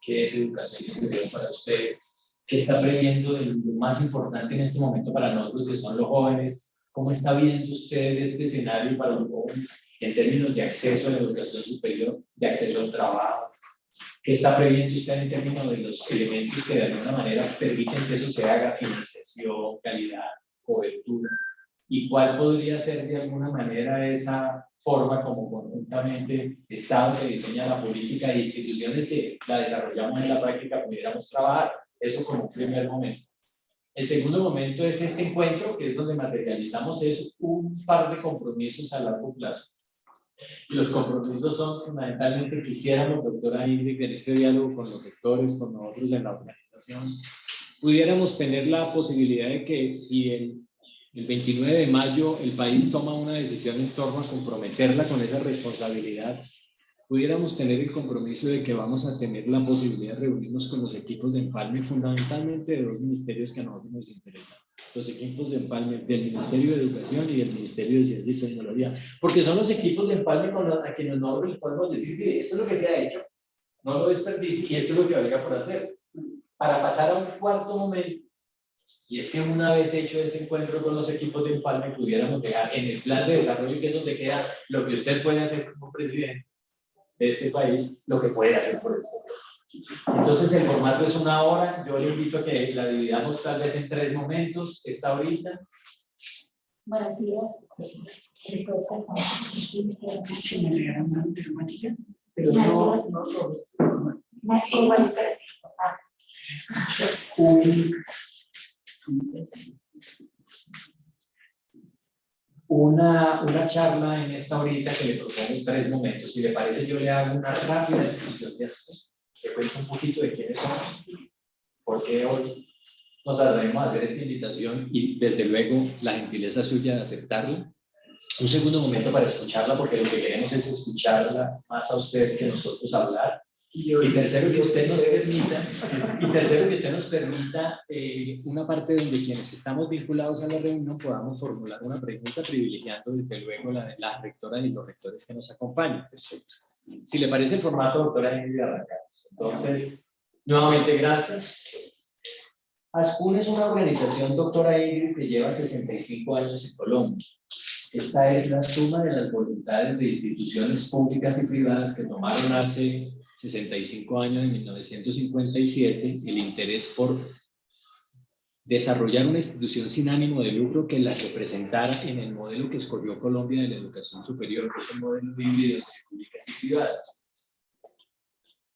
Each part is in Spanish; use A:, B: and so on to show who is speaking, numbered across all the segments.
A: ¿Qué es educación superior para usted? ¿Qué está previendo de lo más importante en este momento para nosotros, que son los jóvenes? ¿Cómo está viendo usted este escenario para los jóvenes en términos de acceso a la educación superior, de acceso al trabajo? ¿Qué está previendo usted en términos de los elementos que de alguna manera permiten que eso se haga? Financiación, calidad, cobertura. ¿Y cuál podría ser de alguna manera esa forma como conjuntamente Estado que diseña la política e instituciones que la desarrollamos en la práctica pudiéramos trabajar? Eso como un primer momento. El segundo momento es este encuentro, que es donde materializamos un par de compromisos a largo plazo. Y los compromisos son fundamentalmente, quisiéramos, doctora Ingrid, en este diálogo con los rectores, con nosotros en la organización, pudiéramos tener la posibilidad de que si el 29 de mayo el país toma una decisión en torno a comprometerla con esa responsabilidad, pudiéramos tener el compromiso de que vamos a tener la posibilidad de reunirnos con los equipos de empalme, fundamentalmente de dos ministerios que a nosotros nos interesan. Los equipos de empalme del Ministerio de Educación y del Ministerio de Ciencia y Tecnología, porque son los equipos de empalme a quienes nosotros les podemos decir que esto es lo que se ha hecho, no lo desperdicie y esto es lo que habría por hacer. Para pasar a un cuarto momento, y es que una vez hecho ese encuentro con los equipos de empalme, pudiéramos dejar en el plan de desarrollo, que es donde queda lo que usted puede hacer como presidente de este país, lo que puede hacer por el sector. Entonces el formato es una hora, yo le invito a que la dividamos tal vez en 3 momentos, esta horita.
B: Buenos días.
C: Sí, me regalan una telemática, pero
A: una charla en esta horita que le propongo 3 momentos. Si le parece, yo le hago una rápida descripción de aspectos. Le cuento un poquito de quiénes somos, por qué hoy nos atrevemos a hacer esta invitación y desde luego la gentileza suya de aceptarla. Un segundo momento para escucharla, porque lo que queremos es escucharla más a usted que nosotros hablar. Y tercero, que usted nos permita, una parte donde quienes estamos vinculados a la reunión podamos formular una pregunta, privilegiando desde luego la rectora y los rectores que nos acompañan. Perfecto. Si le parece el formato, doctora Ingrid, arrancamos. Entonces, nuevamente, gracias. ASCUN es una organización, doctora Ingrid, que lleva 65 años en Colombia. Esta es la suma de las voluntades de instituciones públicas y privadas que tomaron hace 65 años, en 1957, el interés por desarrollar una institución sin ánimo de lucro que la representara en el modelo que escogió Colombia de la educación superior, que es un modelo híbrido entre públicas y privadas.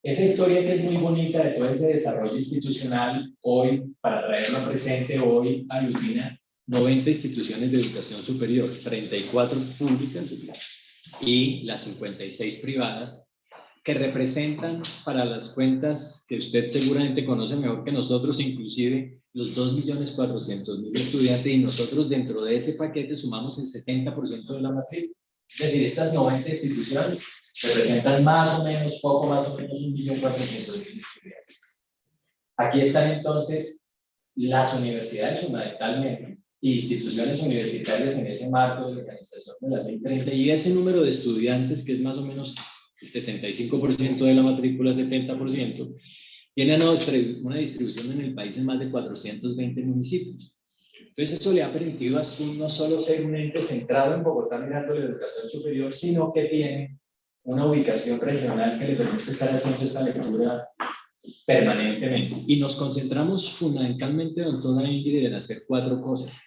A: Esa historia, que es muy bonita, de todo ese desarrollo institucional, hoy, para traerlo presente, hoy aglutina 90 instituciones de educación superior, 34 públicas y las 56 privadas, que representan para las cuentas que usted seguramente conoce mejor que nosotros, inclusive los 2.400.000 estudiantes, y nosotros dentro de ese paquete sumamos el 70% de la matrícula. Es decir, estas 90 instituciones representan más o menos, poco más o menos 1.400.000 estudiantes. Aquí están entonces las universidades fundamentalmente, instituciones universitarias en ese marco de la organización de la Ley 30, y ese número de estudiantes, que es más o menos el 65% de la matrícula, 70%, tiene una distribución en el país en más de 420 municipios. Entonces eso le ha permitido a ASCUN no solo ser un ente centrado en Bogotá mirando la educación superior, sino que tiene una ubicación regional que le permite estar haciendo esta lectura permanentemente. Y nos concentramos fundamentalmente, doctora Ingrid, en hacer 4 cosas.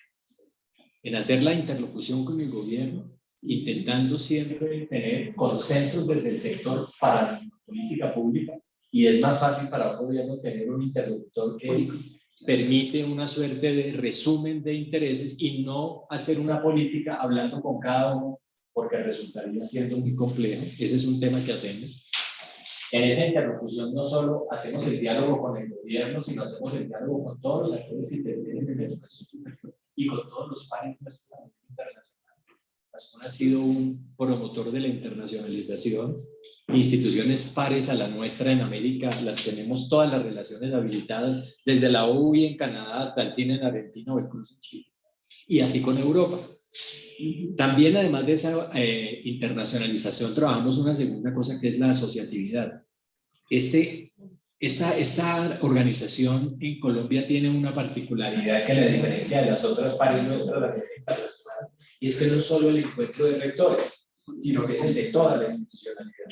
A: En hacer la interlocución con el gobierno, intentando siempre tener consensos desde el sector para la política pública, y es más fácil para un gobierno tener un interlocutor que permite una suerte de resumen de intereses y no hacer una política hablando con cada uno, porque resultaría siendo muy complejo. Ese es un tema que hacemos. En esa interlocución no solo hacemos el diálogo con el gobierno, sino hacemos el diálogo con todos los actores que intervienen en la educación superior y con todos los pares internacionales. ASCUN ha sido un promotor de la internacionalización. Instituciones pares a la nuestra en América las tenemos todas las relaciones habilitadas, desde la OUI en Canadá hasta el CINE en Argentina o el CRUZ en Chile. Y así con Europa. También, además de esa internacionalización, trabajamos una segunda cosa, que es la asociatividad. Este esta organización en Colombia tiene una particularidad que la diferencia de las otras pares nuestras, la que es internacional, y es que no es solo el encuentro de rectores, sino que es el de toda la institucionalidad.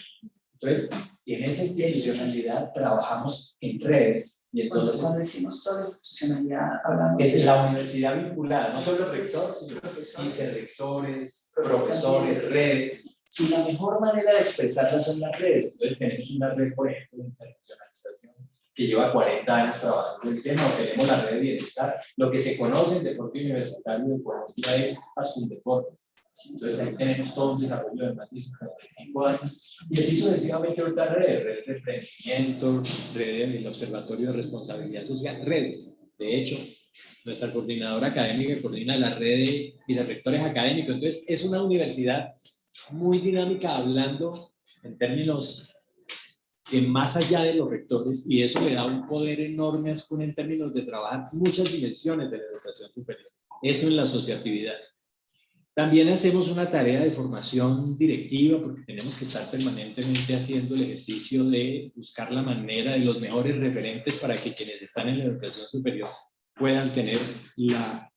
A: Entonces, en esa institucionalidad trabajamos en redes. Y entonces,
C: cuando decimos toda la institucionalidad, hablamos
A: es
C: de
A: la universidad vinculada, no solo rectores, sino vicerrectores, profesores, redes. Y la mejor manera de expresarlas son las redes. Entonces tenemos una red, por ejemplo, de internacionalización que lleva 40 años trabajando el tema, o tenemos la red de bienestar. Lo que se conoce en deporte universitario de Colombia es Asundeportes. Entonces ahí tenemos todo un desarrollo de más de 55 años. Y así sucesivamente otras redes, red de emprendimiento, red del Observatorio de Responsabilidad Social, redes. De hecho, nuestra coordinadora académica coordina la red de vicerrectores académicos. Entonces es una universidad muy dinámica, hablando en términos de más allá de los rectores, y eso le da un poder enorme a SCUN en términos de trabajar muchas dimensiones de la educación superior. Eso en la asociatividad. También hacemos una tarea de formación directiva, porque tenemos que estar permanentemente haciendo el ejercicio de buscar la manera de los mejores referentes para que quienes están en la educación superior puedan tener la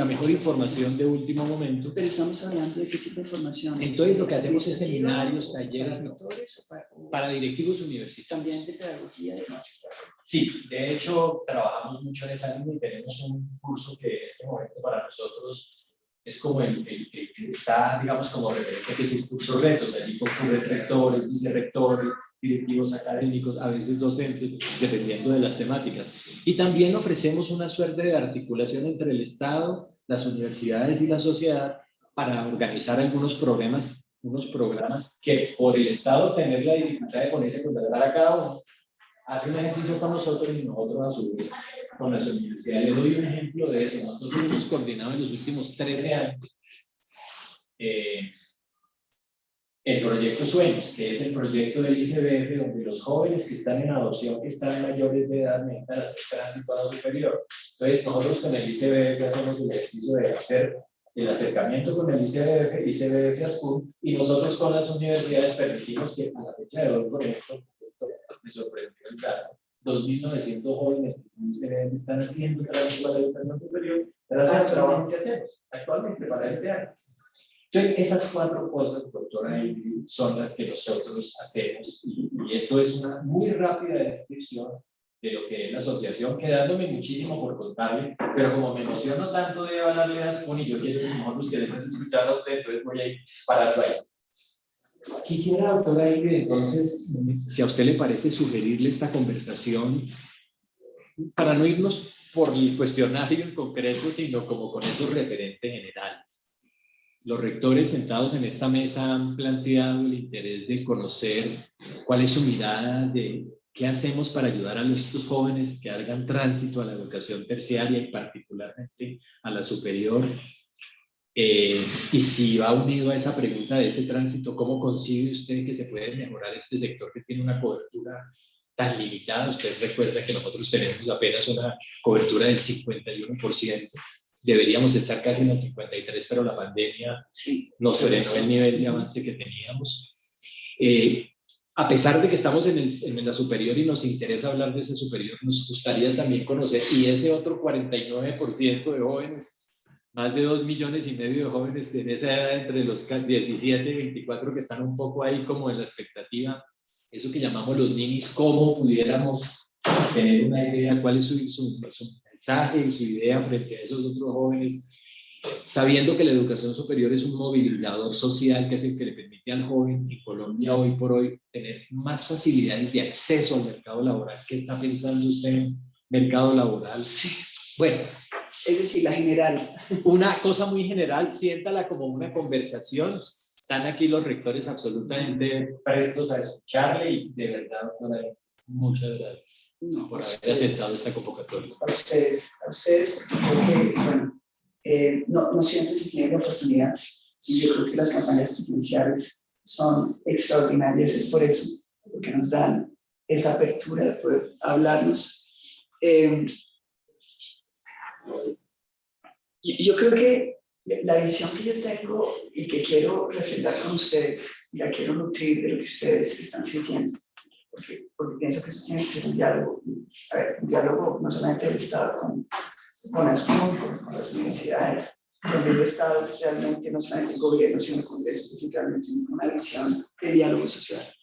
A: mejor información de último momento.
C: Pero estamos hablando de qué tipo de formación.
A: Entonces lo que hacemos es seminarios, talleres,
C: no,
A: para directivos universitarios.
C: También de pedagogía y demás.
A: Sí, de hecho trabajamos mucho en esa línea y tenemos un curso que en este momento para nosotros es como el que está, digamos, como referente, que es el curso retos. Allí concurren rectores, vicerrectores, directivos académicos, a veces docentes, dependiendo de las temáticas. Y también ofrecemos una suerte de articulación entre el Estado, las universidades y la sociedad para organizar algunos programas, unos programas que por el Estado tener la dificultad de ponerse a contratar a cada uno, hace un ejercicio con nosotros y nosotros a su vez con las universidades. Les doy un ejemplo de eso. Nosotros hemos coordinado en los últimos 13 años el proyecto Sueños, que es el proyecto del ICBF, donde los jóvenes que están en adopción, que están mayores de edad, necesitan hacer tránsito a superior. Entonces nosotros con el ICBF hacemos el ejercicio de hacer el acercamiento con el ICBF a SCUN, y nosotros con las universidades permitimos que a la fecha de hoy, por ejemplo, me sorprendió el dato, 2.900 jóvenes que están haciendo tránsito a la educación superior gracias al trabajo que hacemos actualmente para este año. Entonces, esas 4 cosas, doctora Ingrid, son las que nosotros hacemos, y esto es una muy rápida descripción de lo que es la asociación, quedándome muchísimo por contarle, pero como me emociono tanto de hablarle a SCUN y yo quiero que nosotros queremos escuchar a ustedes, entonces voy a ir parando ahí. Quisiera, doctora Ingrid, entonces, si a usted le parece, sugerirle esta conversación para no irnos por el cuestionario en concreto, sino como con esos referentes generales. Los rectores sentados en esta mesa han planteado el interés de conocer cuál es su mirada de qué hacemos para ayudar a nuestros jóvenes que hagan tránsito a la educación terciaria y particularmente a la superior. Y si va unido a esa pregunta de ese tránsito, ¿cómo concibe usted que se puede mejorar este sector que tiene una cobertura tan limitada? Usted recuerda que nosotros tenemos apenas una cobertura del 51%. Deberíamos estar casi en el 53%, pero la pandemia nos frenó el nivel de avance que teníamos. A pesar de que estamos en la superior y nos interesa hablar de ese superior, nos gustaría también conocer, y ese otro 49% de jóvenes, más de 2,5 millones de jóvenes en esa edad entre los 17 y 24 que están un poco ahí como en la expectativa, eso que llamamos los ninis, cómo pudiéramos tener una idea, cuál es su mensaje y su idea frente a esos otros jóvenes, sabiendo que la educación superior es un movilizador social, que es el que le permite al joven en Colombia hoy por hoy tener más facilidades de acceso al mercado laboral. ¿Qué está pensando usted en mercado laboral?
C: Sí.
A: Bueno,
C: es decir, la general.
A: Una cosa muy general, siéntala como una conversación. Están aquí los rectores absolutamente prestos a escucharle, y de verdad, doctora, muchas gracias por haber aceptado esta convocatoria.
C: A ustedes, porque bueno, no siempre se tiene la oportunidad, y yo creo que las campañas presidenciales son extraordinarias, es por eso, porque nos dan esa apertura de poder hablarnos. Yo creo que la visión que yo tengo y que quiero reflejar con ustedes, y la quiero nutrir de lo que ustedes están sintiendo, porque pienso que eso tiene que ser un diálogo, a ver, un diálogo no solamente del Estado con las comunidades, con las universidades, donde el Estado es realmente no solamente el gobierno, sino el Congreso, es realmente una visión de diálogo social.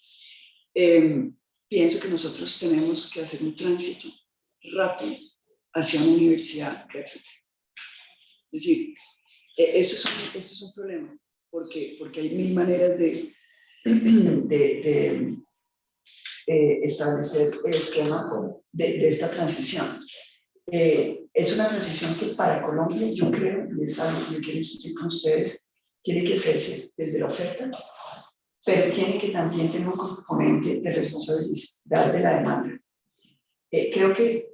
C: Pienso que nosotros tenemos que hacer un tránsito rápido hacia una universidad gratuita. Es decir, esto es un problema, porque hay mil maneras de establecer el esquema de esta transición. Es una transición que para Colombia, yo creo, y es algo que yo quiero discutir con ustedes, tiene que hacerse desde la oferta, pero tiene que también tener un componente de responsabilidad de la demanda. Creo que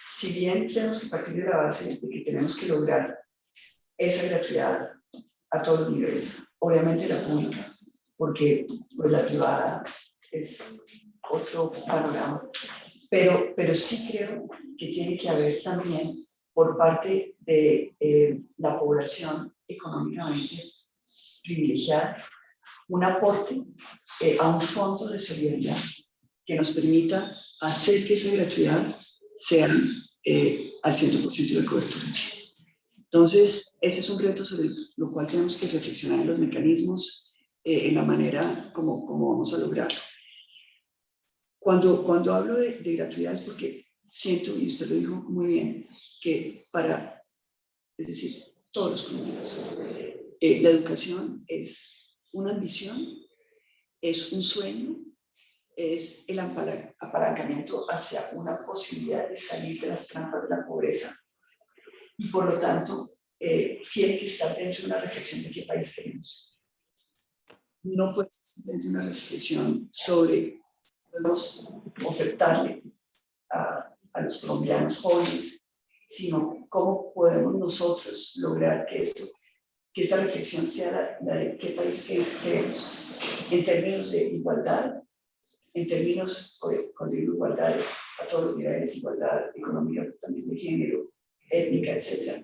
C: si bien tenemos que partir de la base de que tenemos que lograr esa gratuidad a todos los niveles, obviamente la pública, porque pues, la privada es otro panorama, pero sí creo que tiene que haber también por parte de la población económicamente privilegiada un aporte a un fondo de solidaridad que nos permita hacer que esa gratuidad sea al 100% de cobertura. Entonces, ese es un reto sobre lo cual tenemos que reflexionar en los mecanismos, en la manera como vamos a lograrlo. Cuando hablo de gratuidad es porque siento, y usted lo dijo muy bien, que es decir, todos los colombianos, la educación es una ambición, es un sueño, es el apalancamiento hacia una posibilidad de salir de las trampas de la pobreza y por lo tanto tiene que estar dentro de una reflexión de qué país queremos. No puede ser dentro de una reflexión sobre podemos ofertarle a los colombianos jóvenes, sino cómo podemos nosotros lograr que esta reflexión sea la de qué país queremos, en términos de igualdad, en términos, cuando digo igualdades a todos los niveles, igualdad económica, también de género, étnica, etc.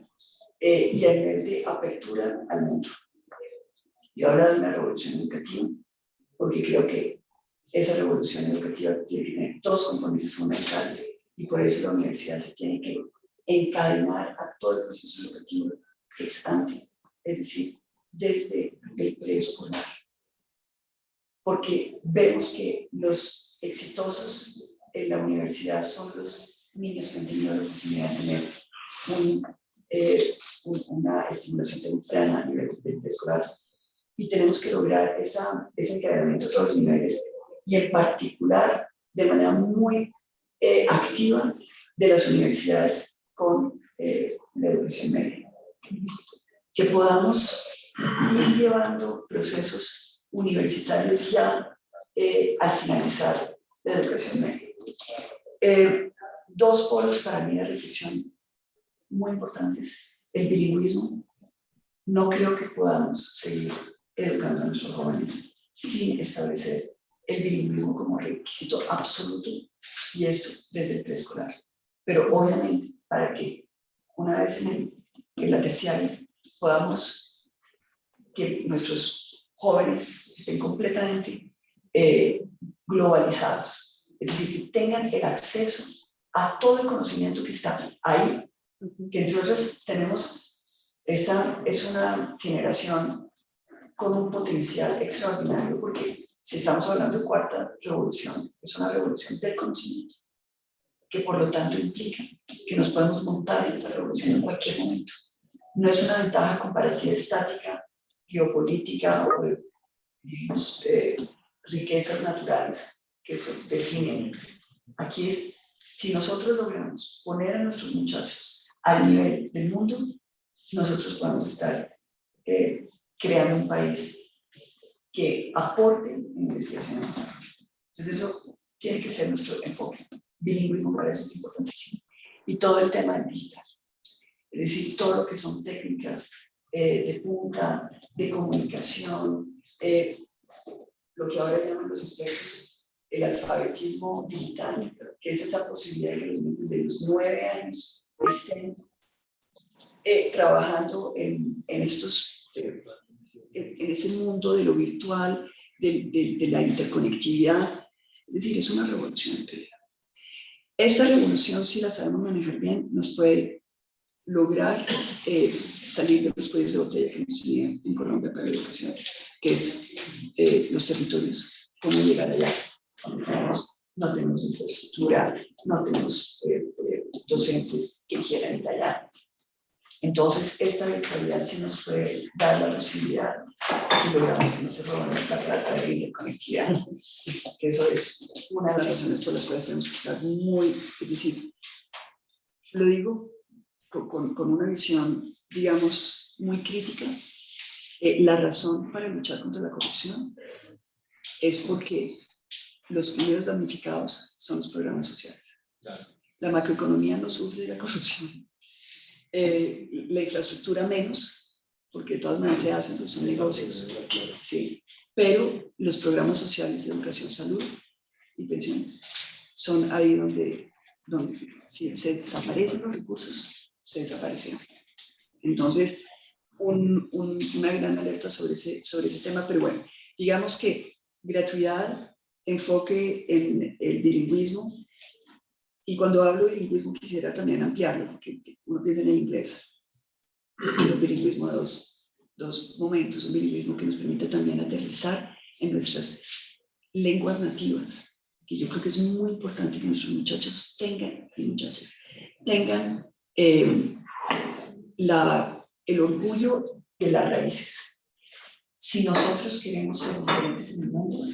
C: Y a nivel de apertura al mundo. Yo hablo de una revolución educativa, porque creo que esa revolución educativa tiene que tener dos componentes fundamentales y por eso la universidad se tiene que encadenar a todo el proceso educativo ex ante, es decir, desde el preescolar. Porque vemos que los exitosos en la universidad son los niños que han tenido la oportunidad de tener una estimulación temprana a nivel preescolar. Y tenemos que lograr ese encadenamiento a todos los niveles y en particular de manera muy activa de las universidades con la educación media. Que podamos ir llevando procesos universitarios ya al finalizar la educación media. Dos polos para mí de reflexión muy importantes. El bilingüismo. No creo que podamos seguir educando a nuestros jóvenes sin establecer el bilingüismo como requisito absoluto y esto desde el preescolar. Pero obviamente para que una vez en la terciaria podamos que nuestros jóvenes estén completamente globalizados, es decir, que tengan el acceso a todo el conocimiento que está ahí, que entre otras esta es una generación con un potencial extraordinario, porque si estamos hablando de cuarta revolución, es una revolución del conocimiento, que por lo tanto implica que nos podemos montar en esa revolución en cualquier momento. No es una ventaja comparativa estática, geopolítica o de riquezas naturales que eso definen. Aquí es, si nosotros logramos poner a nuestros muchachos al nivel del mundo, nosotros podemos estar creando un país que aporte en investigación avanzada. Entonces eso tiene que ser nuestro enfoque. Bilingüismo para eso es importantísimo. Y todo el tema del digital. Es decir, todo lo que son técnicas de punta, de comunicación, lo que ahora llaman los expertos el alfabetismo digital, que es esa posibilidad de que los niños desde los 9 años estén trabajando en ese mundo de lo virtual, de la interconectividad, Es decir, es una revolución en realidad. Esta revolución, si la sabemos manejar bien, nos puede lograr salir de los cuellos de botella que hemos tenido en Colombia para la educación, que es los territorios, cómo llegar allá. No tenemos infraestructura, no tenemos docentes que quieran ir allá. Entonces, esta virtualidad sí nos puede dar la posibilidad, si logramos que no se roban la plata de la interconectividad, que eso es una de las razones por las cuales tenemos que estar muy, es decir, lo digo con una visión, digamos, muy crítica. La razón para luchar contra la corrupción es porque los primeros damnificados son los programas sociales.
A: Claro.
C: La macroeconomía no sufre de la corrupción. La infraestructura menos, porque de todas maneras se hacen, son negocios, sí, pero los programas sociales, educación, salud y pensiones son ahí donde si se desaparecen los recursos, se desaparecen. Entonces, una gran alerta sobre ese tema, pero bueno, digamos que gratuidad, enfoque en el bilingüismo. Y cuando hablo de bilingüismo quisiera también ampliarlo, porque uno piensa en el inglés. El bilingüismo de dos momentos, un bilingüismo que nos permite también aterrizar en nuestras lenguas nativas, que yo creo que es muy importante que nuestros muchachos tengan, y muchachas, tengan el orgullo de las raíces. Si nosotros queremos ser diferentes en el mundo,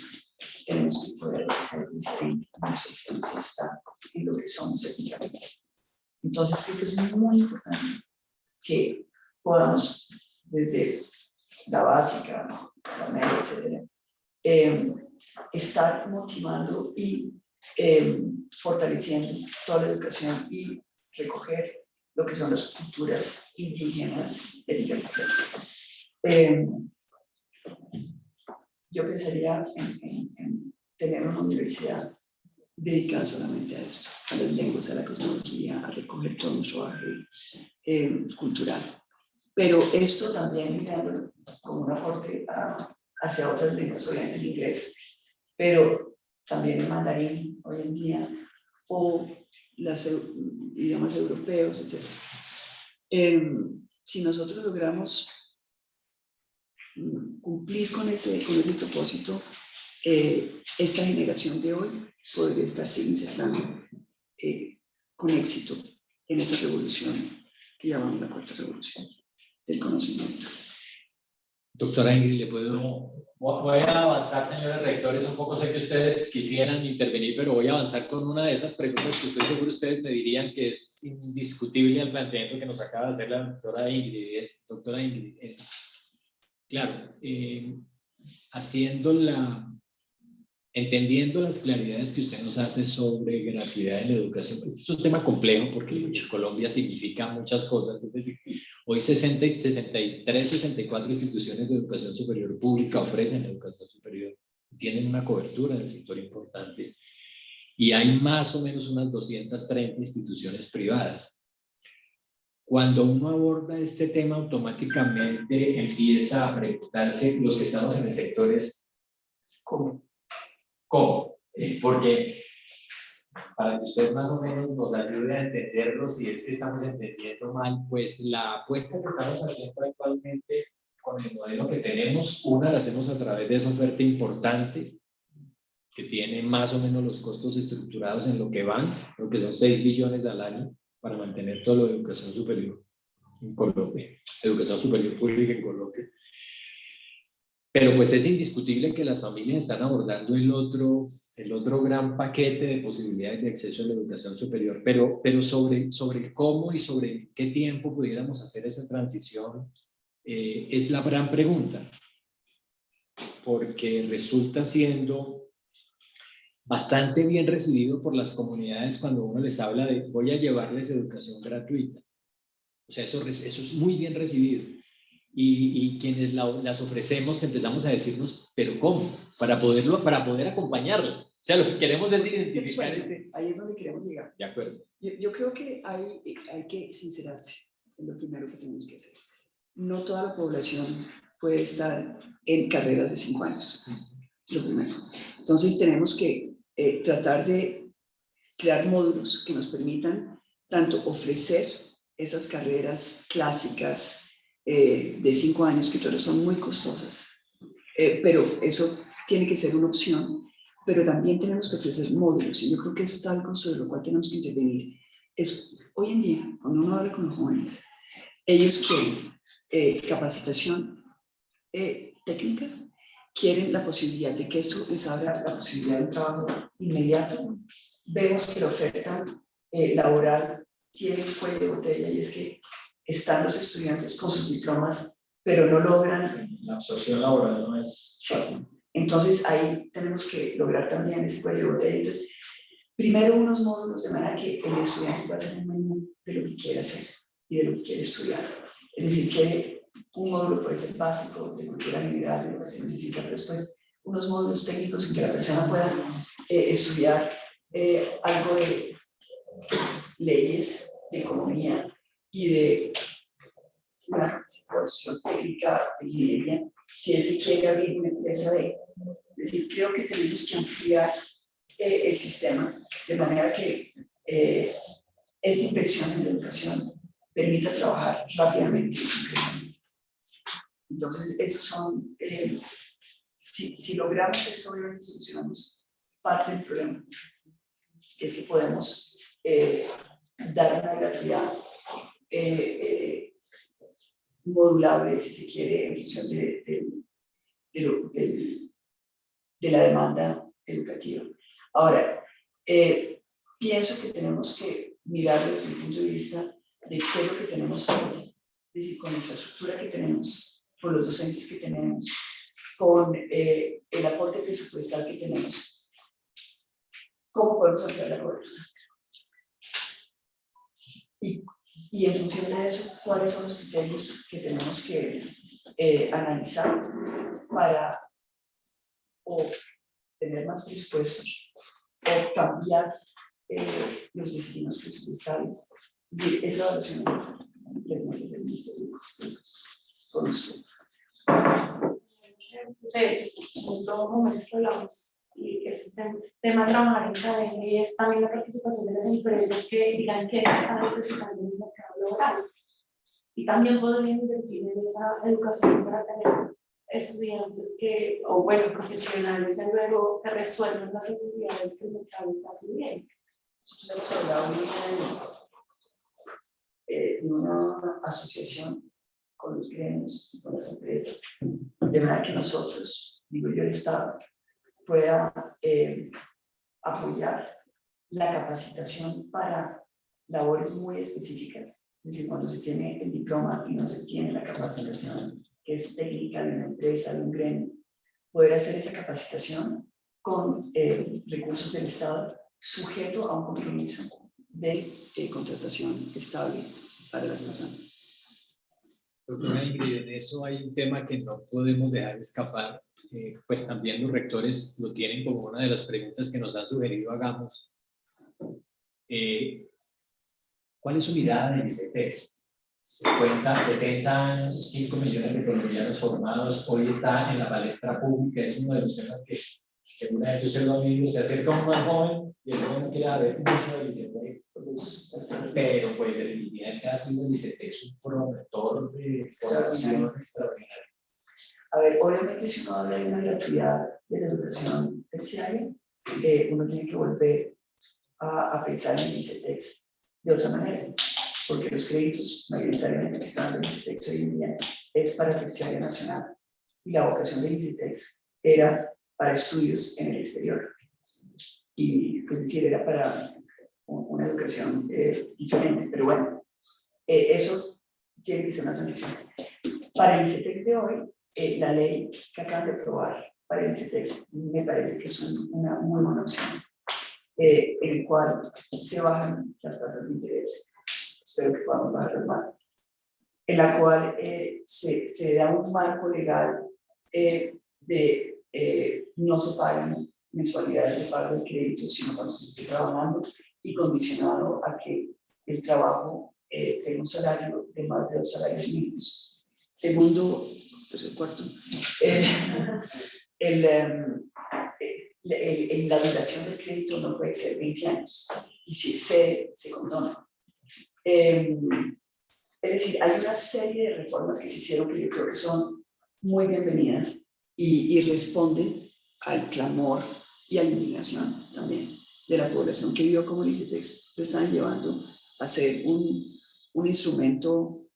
C: tenemos que poder ser diferentes en nuestro país, en lo que somos éticamente. Entonces creo que es muy importante que podamos, desde la básica, la media, etcétera, estar motivando y fortaleciendo toda la educación y recoger lo que son las culturas indígenas, étnicas, etc. Yo pensaría en tener una universidad dedicada solamente a esto, a las lenguas, a la cosmología, a recoger todo nuestro bagaje cultural. Pero esto también mirando como un aporte hacia otras lenguas, obviamente el inglés, pero también el mandarín hoy en día, o los idiomas europeos, etc. Si nosotros logramos cumplir con ese propósito, esta generación de hoy podría estarse insertando con éxito en esa revolución que llamamos la cuarta revolución del conocimiento.
A: Doctora Ingrid, ¿le puedo...? Voy a avanzar, señores rectores, un poco sé que ustedes quisieran intervenir, pero voy a avanzar con una de esas preguntas que estoy seguro ustedes me dirían que es indiscutible al planteamiento que nos acaba de hacer la doctora Ingrid. Doctora Ingrid, claro, entendiendo las claridades que usted nos hace sobre gratuidad en la educación, es un tema complejo porque en Colombia significa muchas cosas, es decir, hoy 63, 64 instituciones de educación superior pública ofrecen educación superior, tienen una cobertura en el sector importante, y hay más o menos unas 230 instituciones privadas. Cuando uno aborda este tema, automáticamente empieza a preguntarse, los que estamos en el sector es, ¿cómo? Porque para que usted más o menos nos ayude a entenderlo, si es que estamos entendiendo mal, pues la apuesta que estamos haciendo actualmente con el modelo que tenemos, una la hacemos a través de esa oferta importante, que tiene más o menos los costos estructurados en lo que van, lo que son 6 billones al año para mantener todo lo de educación superior en Colombia, educación superior pública en Colombia. Pero pues es indiscutible que las familias están abordando el otro gran paquete de posibilidades de acceso a la educación superior, pero sobre cómo y sobre qué tiempo pudiéramos hacer esa transición es la gran pregunta, porque resulta siendo bastante bien recibido por las comunidades cuando uno les habla de voy a llevarles educación gratuita. O sea, eso es muy bien recibido. Y quienes las ofrecemos empezamos a decirnos, ¿pero cómo? Para poder acompañarlo. O sea, lo que queremos es identificar
C: Ahí es donde queremos llegar.
A: De acuerdo.
C: Yo creo que hay que sincerarse, es lo primero que tenemos que hacer. No toda la población puede estar en carreras de 5 años, lo primero. Entonces tenemos que tratar de crear módulos que nos permitan tanto ofrecer esas carreras clásicas de 5 años que todas son muy costosas, pero eso tiene que ser una opción, pero también tenemos que ofrecer módulos, y yo creo que eso es algo sobre lo cual tenemos que intervenir. Hoy en día, cuando uno habla con los jóvenes, ellos quieren capacitación técnica, quieren la posibilidad de que esto les abra la posibilidad de un trabajo inmediato. Vemos que la oferta laboral tiene un cuello de botella, y es que están los estudiantes con sus diplomas, pero no logran.
A: La absorción laboral no es...
C: Sí. Entonces ahí tenemos que lograr también ese cuello de botella. Entonces, primero unos módulos de manera que el estudiante va a hacer un menú de lo que quiere hacer y de lo que quiere estudiar. Es decir, que un módulo puede ser básico, de cultura general, de lo que se necesita, pero después unos módulos técnicos en que la persona pueda estudiar algo de leyes, de economía y de una situación técnica de ingeniería, si es que quiere abrir una empresa de... Es decir, creo que tenemos que ampliar el sistema de manera que esta inversión en la educación permita trabajar rápidamente. Entonces, esos son, si logramos eso, obviamente solucionamos parte del problema, que es que podemos dar una gratuidad modulable, si se quiere, en función de la demanda educativa. Ahora, pienso que tenemos que mirarlo desde el punto de vista de qué es lo que tenemos hoy, es decir, con la infraestructura que tenemos, con los docentes que tenemos, con el aporte presupuestal que tenemos, cómo podemos ampliar la cobertura. Y en función de eso, cuáles son los criterios que tenemos que analizar para o tener más presupuestos o cambiar los destinos presupuestales. Es decir, esa evaluación desde el Ministerio con ustedes.
B: En todo momento hablamos y ese tema de trabajar en cadena y es también la participación de las empresas que digan que están necesitando el mercado laboral. Y también podrían invertir en esa educación para tener estudiantes que, o bueno, profesionales que luego que resuelvan las necesidades que el mercado está pidiendo.
C: Nosotros hemos hablado en una asociación con los gremios, con las empresas, de manera que nosotros, digo yo, el Estado, pueda apoyar la capacitación para labores muy específicas. Es decir, cuando se tiene el diploma y no se tiene la capacitación que es técnica de una empresa, de un gremio, poder hacer esa capacitación con recursos del Estado, sujeto a un compromiso de contratación estable para las personas.
A: Doctora Ingrid, en eso hay un tema que no podemos dejar escapar, pues también los rectores lo tienen como una de las preguntas que nos han sugerido hagamos. ¿Cuál es su mirada en ese test? 70 años, 5 millones de colombianos formados, hoy está en la palestra pública, es uno de los temas que seguramente usted lo ha visto, se acerca un más joven y el joven quiere ver mucho del ICETEX, pero pues definitivamente ha sido el ICETEX un promotor de formación extraordinaria.
C: A ver, obviamente si uno habla de una gratuidad de la educación terciaria, uno tiene que volver a pensar en el ICETEX de otra manera, porque los créditos mayoritariamente que están en el ICETEX hoy en día es para terciaria nacional, y la vocación del ICETEX era para estudios en el exterior, y es decir, era para una educación diferente, pero bueno, eso tiene que ser una transición. Para el ICETEX de hoy, la ley que acaban de aprobar para el ICETEX me parece que es una muy buena opción, en el cual se bajan las tasas de interés, espero que podamos bajarlas más, en la cual se da un marco legal de no se pagan mensualidades de pago de crédito, sino cuando se esté trabajando, y condicionado a que el trabajo tenga un salario de más de 2 salarios mínimos. Segundo, tercer, cuarto, la duración del crédito no puede ser 20 años, y si se condona. Es decir, hay una serie de reformas que se hicieron que yo creo que son muy bienvenidas y responden al clamor y a la indignación también de la población que vio cómo el ICETEX lo están llevando a ser un instrumento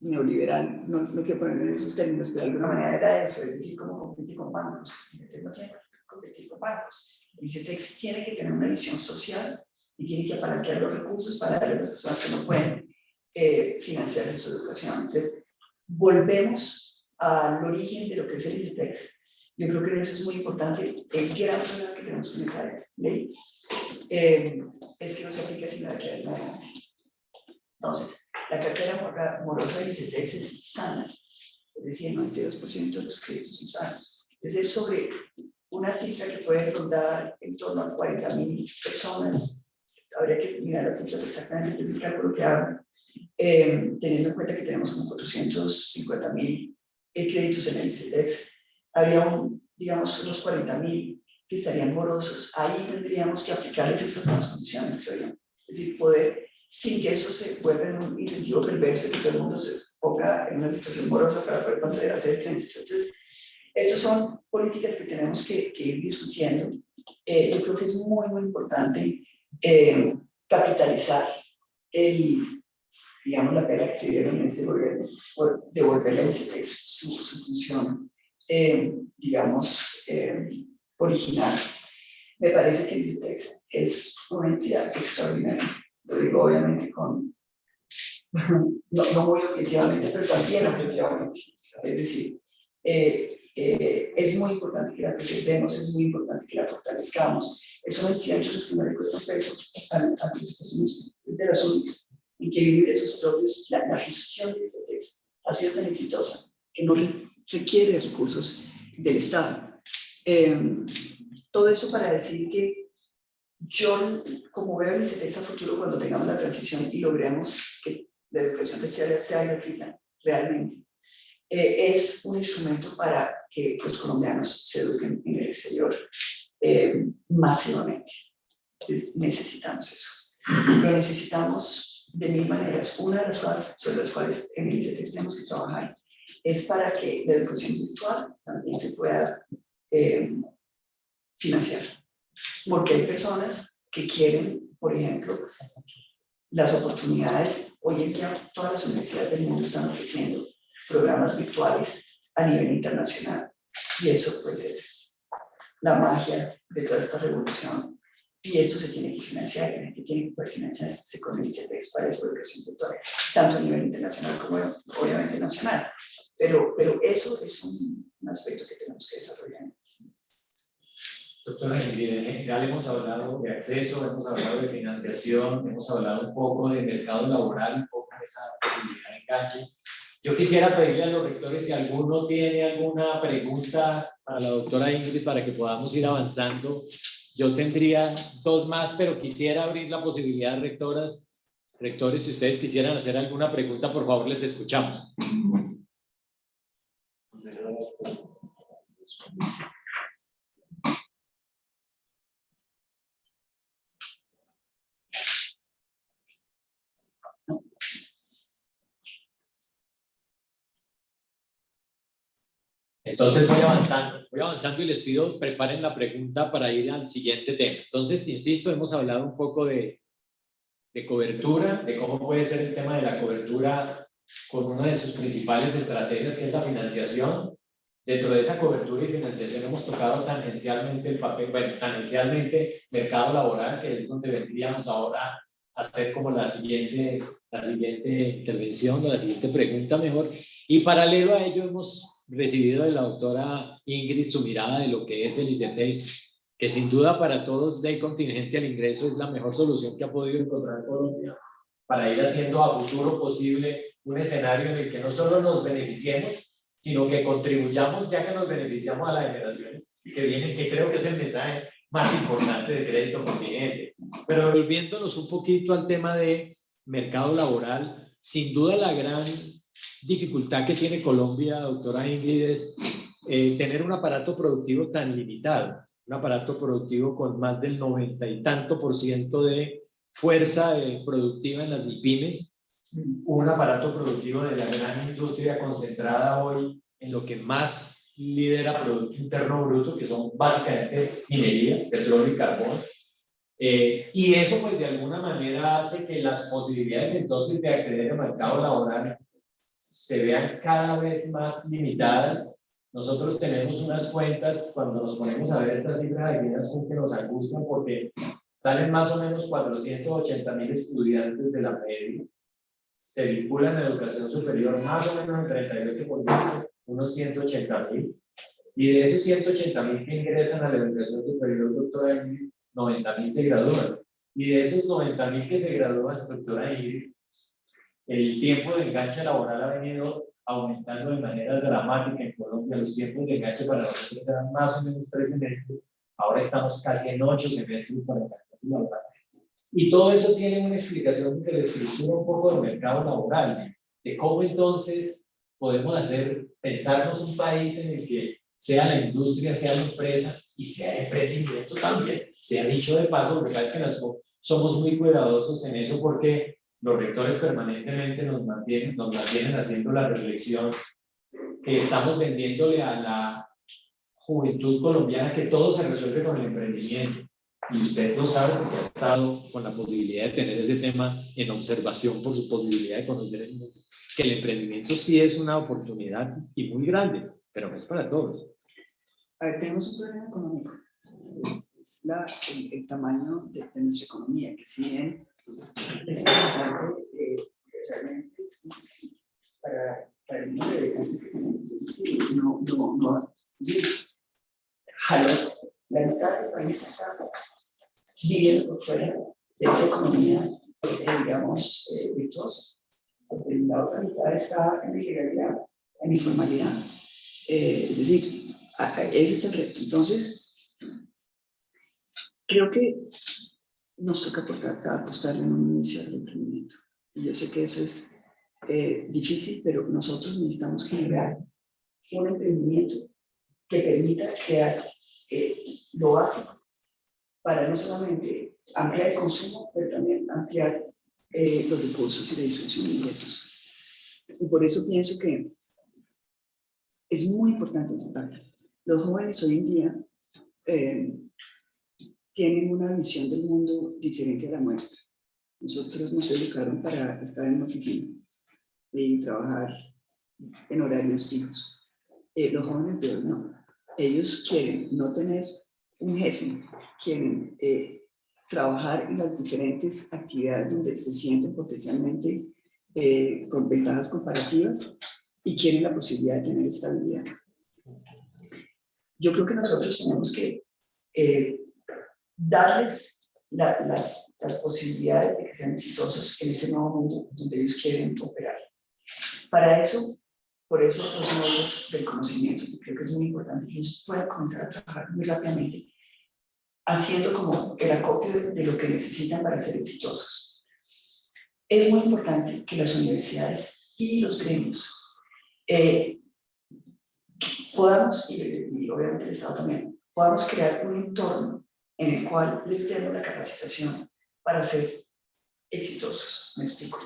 C: neoliberal, no quiero ponerlo en esos términos, pero de alguna manera era eso, es decir, cómo competir con bancos. El ICETEX no tiene que competir con bancos. El ICETEX tiene que tener una visión social y tiene que apalancar los recursos para darle a las personas que no pueden financiarse su educación. Entonces, volvemos al origen de lo que es el ICETEX. Yo creo que eso es muy importante. El gran problema que tenemos con esa ley es que no se aplica sin la cartera en adelante. Entonces, la cartera morosa del ICETEX es sana, es decir, el 92% de los créditos son sanos. Entonces, es sobre una cifra que puede rondar en torno a 40.000 personas. Habría que mirar las cifras exactamente, pero es el cálculo que hago, teniendo en cuenta que tenemos como 450.000 créditos en el ICETEX. Habría digamos, unos 40.000 que estarían morosos. Ahí tendríamos que aplicarles estas nuevas condiciones, creo yo. Es decir, poder, sin que eso se vuelva en un incentivo perverso y que todo el mundo se ponga en una situación morosa para poder pasar a hacer el tránsito. Entonces, estas son políticas que tenemos que ir discutiendo. Yo creo que es muy, muy importante capitalizar digamos, la pena que se dieron en este gobierno por devolverle al ICETEX su función, digamos, original. Me parece que el ICETEX es una entidad extraordinaria. Lo digo obviamente no muy objetivamente, pero también objetivamente. Es decir, es muy importante que la preservemos, es muy importante que la fortalezcamos. Es una entidad que no le cuesta un peso al presupuesto, es de las únicas en que vivir esos propios, la gestión de ese texto ha sido tan exitosa que no requiere recursos del Estado. Todo eso para decir que yo, como veo el ICETEX a futuro, cuando tengamos la transición y logremos que la educación terciaria sea gratuita realmente, es un instrumento para que los colombianos se eduquen en el exterior masivamente. Entonces, necesitamos eso. Lo necesitamos de mil maneras. Una de las cosas sobre las cuales en el ICETEX tenemos que trabajar es para que la educación virtual también se pueda financiar. Porque hay personas que quieren, por ejemplo, las oportunidades. Hoy en día todas las universidades del mundo están ofreciendo programas virtuales a nivel internacional. Y eso pues es la magia de toda esta revolución. Y esto se tiene que financiar, la gente tiene que poder financiarse con el ICETEX para esta educación virtual, tanto a nivel internacional como obviamente nacional. Pero eso es un aspecto que tenemos que desarrollar.
A: Doctora, en general hemos hablado de acceso, hemos hablado de financiación, hemos hablado un poco de mercado laboral, un poco de esa posibilidad de enganche. Yo quisiera pedirle a los rectores si alguno tiene alguna pregunta para la doctora Ingrid para que podamos ir avanzando. Yo tendría dos más, pero quisiera abrir la posibilidad, rectores, si ustedes quisieran hacer alguna pregunta, por favor, les escuchamos. Entonces voy avanzando y les pido preparen la pregunta para ir al siguiente tema. Entonces, insisto, hemos hablado un poco de cobertura, de cómo puede ser el tema de la cobertura con una de sus principales estrategias, que es la financiación. Dentro de esa cobertura y financiación hemos tocado tangencialmente el papel, bueno, tangencialmente mercado laboral, que es donde vendríamos ahora a hacer como la siguiente intervención, o la siguiente pregunta mejor. Y paralelo a ello hemos recibido de la doctora Ingrid su mirada de lo que es el ICETEX, que sin duda para todos ley contingente al ingreso es la mejor solución que ha podido encontrar Colombia para ir haciendo a futuro posible un escenario en el que no solo nos beneficiemos, sino que contribuyamos ya que nos beneficiamos a las generaciones que vienen, que creo que es el mensaje más importante de crédito contingente. Pero volviéndonos un poquito al tema de mercado laboral, sin duda la gran dificultad que tiene Colombia, doctora Ingrid, es tener un aparato productivo tan limitado, un aparato productivo con más del 90 y tanto % de fuerza productiva en las MIPYMES, un aparato productivo de la gran industria concentrada hoy en lo que más lidera Producto Interno Bruto, que son básicamente minería, petróleo y carbón. Y eso pues de alguna manera hace que las posibilidades entonces de acceder al mercado laboral se vean cada vez más limitadas. Nosotros tenemos unas cuentas, cuando nos ponemos a ver estas cifras de vida, son que nos angustian porque salen más o menos 480.000 estudiantes de la media, se vinculan a educación superior más o menos el 38%, unos 180.000, y de esos 180.000 que ingresan a la educación superior, doctora Ingrid, 90.000 se gradúan, y de esos 90.000 que se gradúan, doctora Ingrid, el tiempo de enganche laboral ha venido aumentando de manera dramática en Colombia. Los tiempos de enganche para nosotros eran más o menos 3 semestres, ahora estamos casi en 8 semestres para enganche laboral. Y todo eso tiene una explicación que le estructura un poco del mercado laboral, de cómo entonces podemos hacer, pensarnos un país en el que sea la industria, sea la empresa y sea el emprendimiento también. Se ha dicho de paso, lo que pasa es que somos muy cuidadosos en eso porque los rectores permanentemente nos mantienen haciendo la reflexión que estamos vendiéndole a la juventud colombiana que todo se resuelve con el emprendimiento. Y usted lo sabe porque ha estado con la posibilidad de tener ese tema en observación por su posibilidad de conocer el mundo, que el emprendimiento sí es una oportunidad y muy grande, pero no es para todos.
C: A ver, tenemos un problema económico. Es el tamaño de nuestra economía, que si bien es importante, realmente es para el número de habitantes que tenemos. Sí, jaló, la mitad del país está viviendo por fuera de esa economía, digamos, virtuosa. La otra mitad está en la ilegalidad, en la informalidad. Es decir, ese es el reto. Entonces, creo que nos toca apostarle en un inicio al emprendimiento. Y yo sé que eso es difícil, pero nosotros necesitamos generar un emprendimiento que permita crear lo básico para no solamente ampliar el consumo, pero también ampliar los recursos y la distribución de ingresos. Y por eso pienso que es muy importante tratar. Los jóvenes hoy en día tienen una visión del mundo diferente a la nuestra. Nosotros nos educaron para estar en una oficina y trabajar en horarios fijos. Los jóvenes de hoy no. Ellos quieren no tener un jefe, quieren trabajar en las diferentes actividades donde se sienten potencialmente con ventajas comparativas y quieren la posibilidad de tener estabilidad. Yo creo que nosotros tenemos que darles las posibilidades de que sean exitosos en ese nuevo mundo donde ellos quieren operar. Para eso, por eso los nodos del conocimiento, creo que es muy importante que ellos puedan comenzar a trabajar muy rápidamente, haciendo como el acopio de lo que necesitan para ser exitosos. Es muy importante que las universidades y los gremios podamos, y obviamente el Estado también, podamos crear un entorno en el cual les demos la capacitación para ser exitosos. Me explico.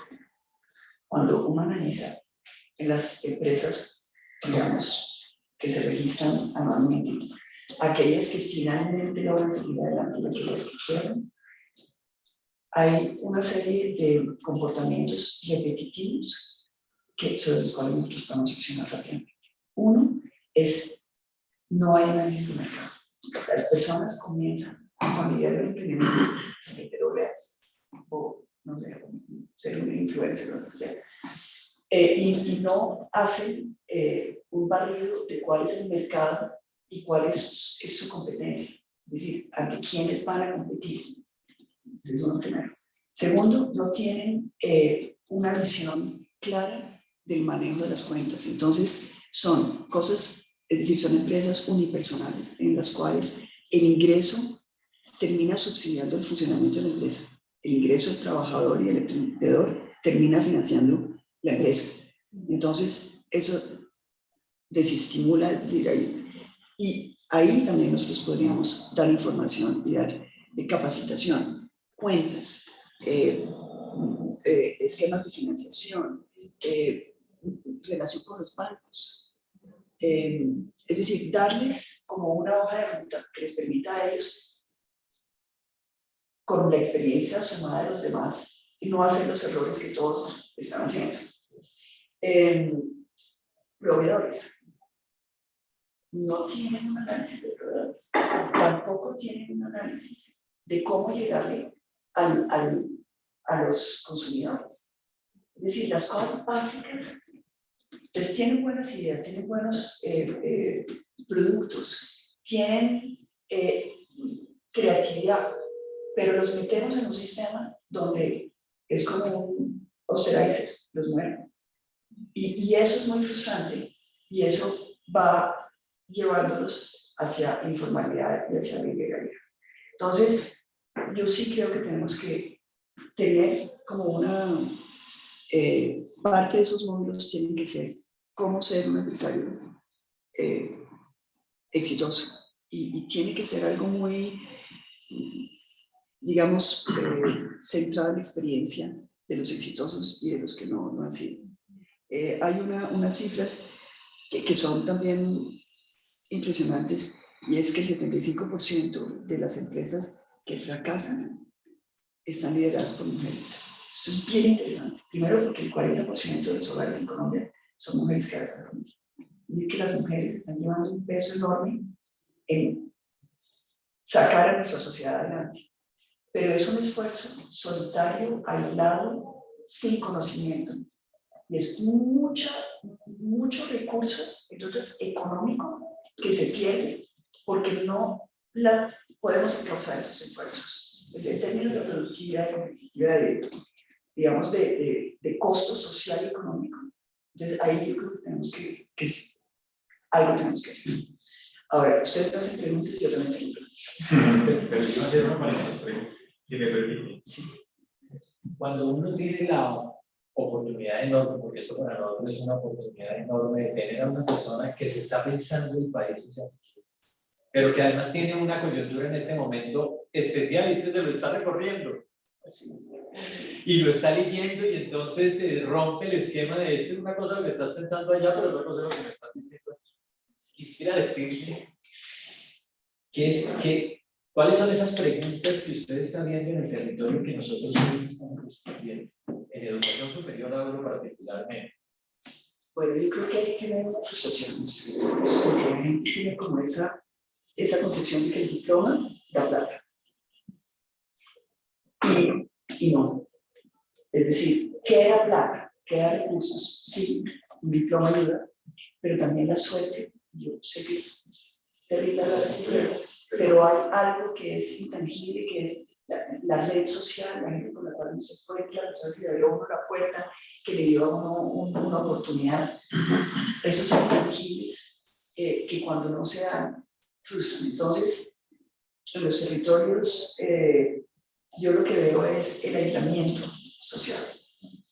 C: Cuando uno analiza en las empresas, digamos, que se registran anualmente, aquellas que finalmente logran salir adelante y aquellas que quieren, hay una serie de comportamientos repetitivos sobre los cuales nosotros podemos accionar rápidamente. Uno es, no hay análisis de mercado. Las personas comienzan con la idea de un emprendimiento que te lo veas, o no sé, ser un influencer o lo que sea, y no hacen un barrido de cuál es el mercado y cuál es su competencia, es decir, ante quiénes van a competir. Eso es uno primero. Segundo, no tienen una visión clara del manejo de las cuentas. Entonces, son cosas, es decir, son empresas unipersonales en las cuales el ingreso termina subsidiando el funcionamiento de la empresa. El ingreso del trabajador y del emprendedor termina financiando la empresa. Entonces, eso desestimula, es decir, y ahí también nosotros podríamos dar información y dar capacitación, cuentas, esquemas de financiación, relación con los bancos. Es decir, darles como una hoja de ruta que les permita a ellos, con la experiencia sumada de los demás, y no hacer los errores que todos están haciendo. Proveedores. No tienen un análisis de proveedores, tampoco tienen un análisis de cómo llegarle a los consumidores. Es decir, las cosas básicas, pues tienen buenas ideas, tienen buenos productos, tienen creatividad, pero los metemos en un sistema donde es como un austerizer, los mueren. Y eso es muy frustrante, y eso va llevándolos hacia informalidad y hacia la ilegalidad. Entonces, yo sí creo que tenemos que tener como una parte de esos módulos tienen que ser cómo ser un empresario exitoso, y tiene que ser algo muy, digamos, centrado en la experiencia de los exitosos y de los que no han sido. Hay unas cifras que son también impresionantes, y es que el 75% de las empresas que fracasan están lideradas por mujeres. Esto es bien interesante. Primero, porque el 40% de los hogares en Colombia son mujeres que hacen familia. Es decir, que las mujeres están llevando un peso enorme en sacar a nuestra sociedad adelante. Pero es un esfuerzo solitario, aislado, sin conocimiento. Y es mucho recurso, entonces, económico, que se pierde porque no podemos encauzar esos esfuerzos. Entonces, en términos de productividad, de competitividad, digamos, de costo social y económico. Entonces, ahí yo creo que tenemos algo tenemos que hacer. Ahora, ustedes hacen preguntas, yo también tengo preguntas.
A: Pero yo voy a hacer una paréntesis, si me permite.
C: Sí.
A: Cuando uno tiene la oportunidad enorme, porque esto para nosotros es una oportunidad enorme de tener a una persona que se está pensando el país, o sea, pero que además tiene una coyuntura en este momento especial, y es que se lo está recorriendo y lo está leyendo, y entonces rompe el esquema de esto es una cosa que estás pensando allá, pero otra cosa es lo que me estás diciendo aquí. Quisiera decirle cuáles son esas preguntas que usted está viendo en el territorio que nosotros estamos respondiendo. En educación superior hablo particularmente.
C: Bueno, yo creo que hay que ver una frustración, porque la gente tiene como esa concepción de que el diploma da plata. Y no. Es decir, ¿qué da plata? ¿Qué da recursos? Sí, un diploma ayuda, pero también la suerte. Yo sé que es terrible la decir, pero hay algo que es intangible, que es la red social, la gente con la cual uno se encuentra, la persona que le abrió a uno la puerta, que le dio a uno una oportunidad. Esos son intangibles que cuando no se dan, frustran. Entonces, en los territorios, yo lo que veo es el aislamiento social,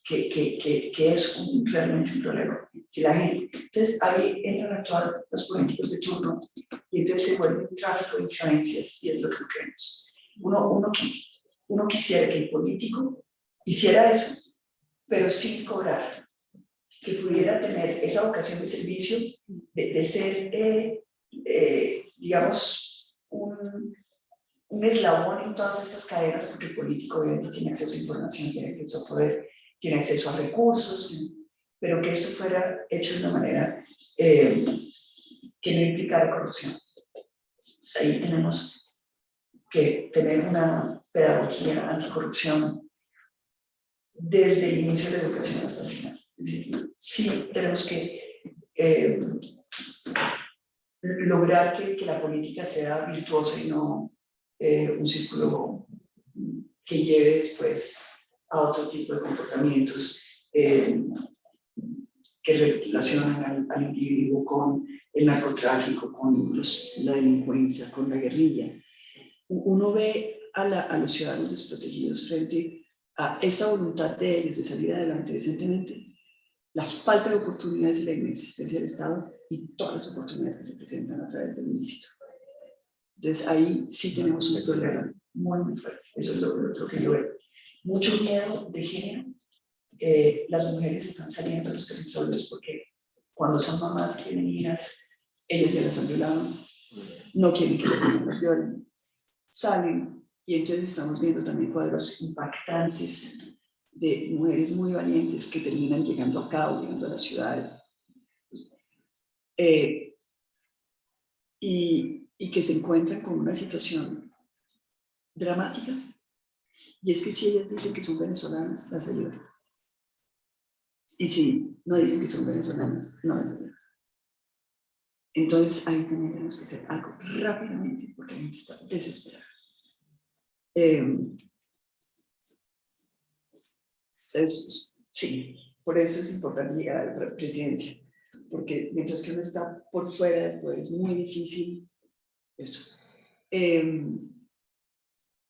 C: que es realmente un problema. Si la gente, entonces ahí entran a actuar los políticos de turno, y entonces se vuelve un tráfico de influencias, y es lo que queremos. Uno quisiera que el político hiciera eso, pero sin cobrar, que pudiera tener esa vocación de servicio, de ser, digamos, un eslabón en todas estas cadenas, porque el político obviamente tiene acceso a información, tiene acceso a poder, tiene acceso a recursos, pero que esto fuera hecho de una manera que no implicara corrupción. Ahí tenemos que tener una pedagogía anticorrupción desde el inicio de la educación hasta el final. Es decir, sí tenemos que lograr que la política sea virtuosa y no un círculo que lleve después a otro tipo de comportamientos que relacionan al individuo con el narcotráfico, con la delincuencia, con la guerrilla. Uno ve a los ciudadanos desprotegidos frente a esta voluntad de ellos de salir adelante decentemente, la falta de oportunidades y la inexistencia del Estado y todas las oportunidades que se presentan a través del ilícito. Entonces ahí sí tenemos un problema muy fuerte. Eso es lo que yo veo. Mucho miedo de género. Las mujeres están saliendo de los territorios porque cuando son mamás tienen hijas, ellas ya las han violado, no quieren que las violen, salen, y entonces estamos viendo también cuadros impactantes de mujeres muy valientes que terminan llegando acá o llegando a las ciudades. Y que se encuentran con una situación dramática, y es que si ellas dicen que son venezolanas, las ayudan. Y si no dicen que son venezolanas, no las ayudan. Entonces ahí también tenemos que hacer algo rápidamente, porque la gente está desesperada. Sí, por eso es importante llegar a la presidencia, porque mientras que uno está por fuera del poder es muy difícil esto.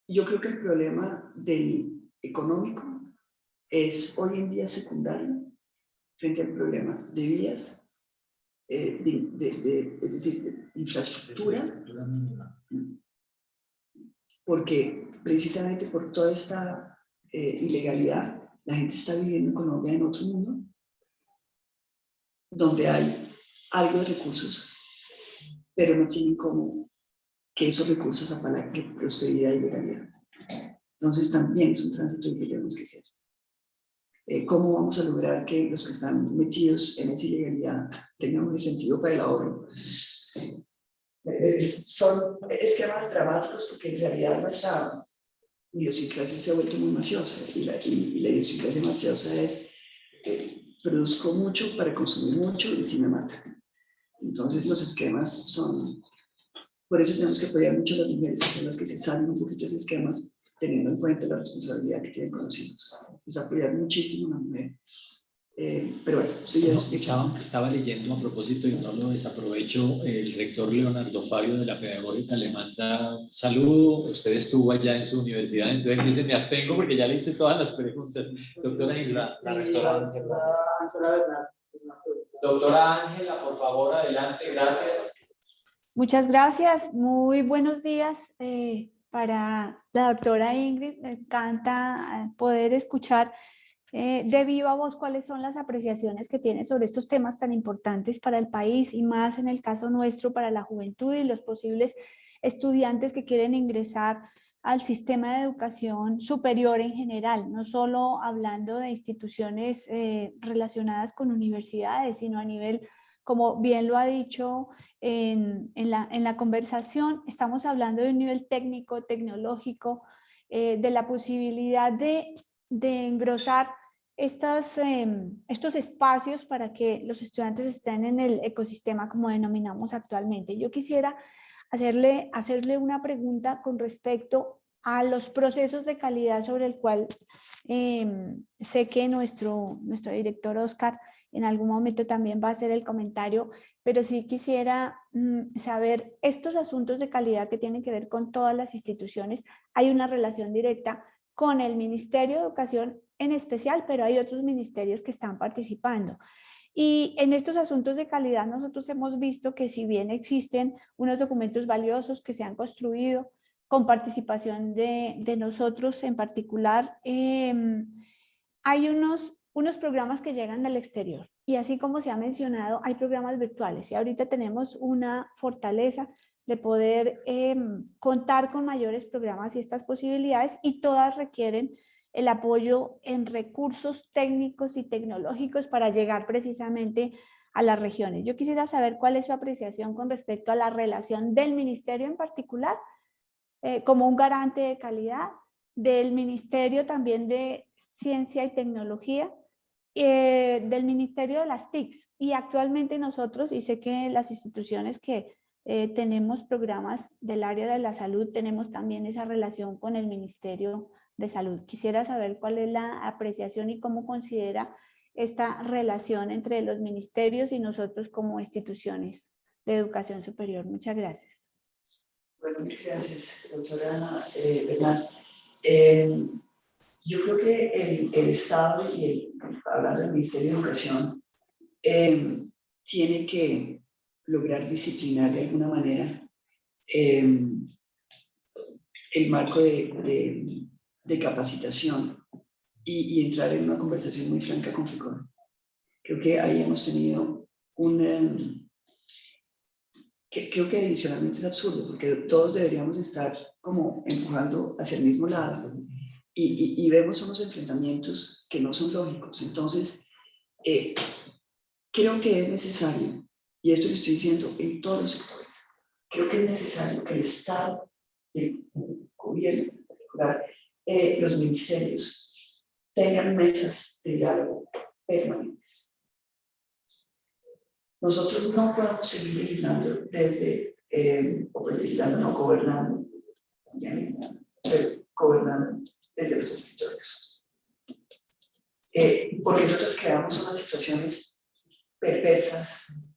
C: Yo creo que el problema del económico es hoy en día secundario frente al problema de vías, es decir, de infraestructura, porque precisamente por toda esta ilegalidad, la gente está viviendo en Colombia en otro mundo, donde hay algo de recursos, pero no tienen cómo que esos recursos apalancuen prosperidad y legalidad. Entonces también es un tránsito que tenemos que hacer. ¿Cómo vamos a lograr que los que están metidos en esa ilegalidad tengan un sentido para el ahorro? Son esquemas dramáticos porque en realidad nuestra idiosincrasia se ha vuelto muy mafiosa, y la idiosincrasia mafiosa es produzco mucho para consumir mucho y si me matan. Entonces los esquemas son, por eso tenemos que apoyar mucho a las mujeres, que son las que se salen un poquito de ese esquema, teniendo en cuenta la responsabilidad que tienen con los hijos. Entonces apoyar muchísimo a la mujer. Pero bueno, eso ya es
A: estaba leyendo a propósito y no lo desaprovecho, el rector Leonardo Fabio de la Pedagógica le manda un saludo. Usted estuvo allá en su universidad, entonces me dice, me abstengo porque ya le hice todas las preguntas. Doctora Ángela, la rectora Ángela. Doctora Ángela, por favor, adelante, gracias.
D: Muchas gracias, muy buenos días para la doctora Ingrid. Me encanta poder escuchar de viva voz cuáles son las apreciaciones que tiene sobre estos temas tan importantes para el país y más en el caso nuestro para la juventud y los posibles estudiantes que quieren ingresar al sistema de educación superior en general, no solo hablando de instituciones relacionadas con universidades, sino a nivel, como bien lo ha dicho en la conversación, estamos hablando de un nivel técnico, tecnológico, de la posibilidad de engrosar estos espacios para que los estudiantes estén en el ecosistema como denominamos actualmente. Yo quisiera hacerle una pregunta con respecto a los procesos de calidad sobre el cual sé que nuestro director Oscar en algún momento también va a hacer el comentario, pero sí quisiera saber estos asuntos de calidad que tienen que ver con todas las instituciones. Hay una relación directa con el Ministerio de Educación en especial, pero hay otros ministerios que están participando. Y en estos asuntos de calidad nosotros hemos visto que si bien existen unos documentos valiosos que se han construido con participación de nosotros en particular, hay unos programas que llegan del exterior y así como se ha mencionado hay programas virtuales y ahorita tenemos una fortaleza de poder contar con mayores programas y estas posibilidades y todas requieren el apoyo en recursos técnicos y tecnológicos para llegar precisamente a las regiones. Yo quisiera saber cuál es su apreciación con respecto a la relación del ministerio en particular como un garante de calidad, del Ministerio también de Ciencia y Tecnología, del Ministerio de las TICs y actualmente nosotros, y sé que las instituciones que tenemos programas del área de la salud, tenemos también esa relación con el Ministerio de Salud. Quisiera saber cuál es la apreciación y cómo considera esta relación entre los ministerios y nosotros como instituciones de educación superior. Muchas gracias.
C: Bueno, muchas gracias, doctora Bernal. yo creo que el Estado y hablando del Ministerio de Educación, tiene que lograr disciplinar de alguna manera el marco de capacitación y entrar en una conversación muy franca con FECODE. Creo que ahí hemos tenido creo que adicionalmente es absurdo, porque todos deberíamos estar como empujando hacia el mismo lado y vemos unos enfrentamientos que no son lógicos. Entonces, creo que es necesario, y esto lo estoy diciendo en todos los sectores, creo que es necesario que el Estado, el gobierno en particular, los ministerios, tengan mesas de diálogo permanentes. Nosotros no podemos seguir legislando desde, o legislando, no gobernando, pero gobernando desde los escritorios. Porque nosotros creamos unas situaciones perversas,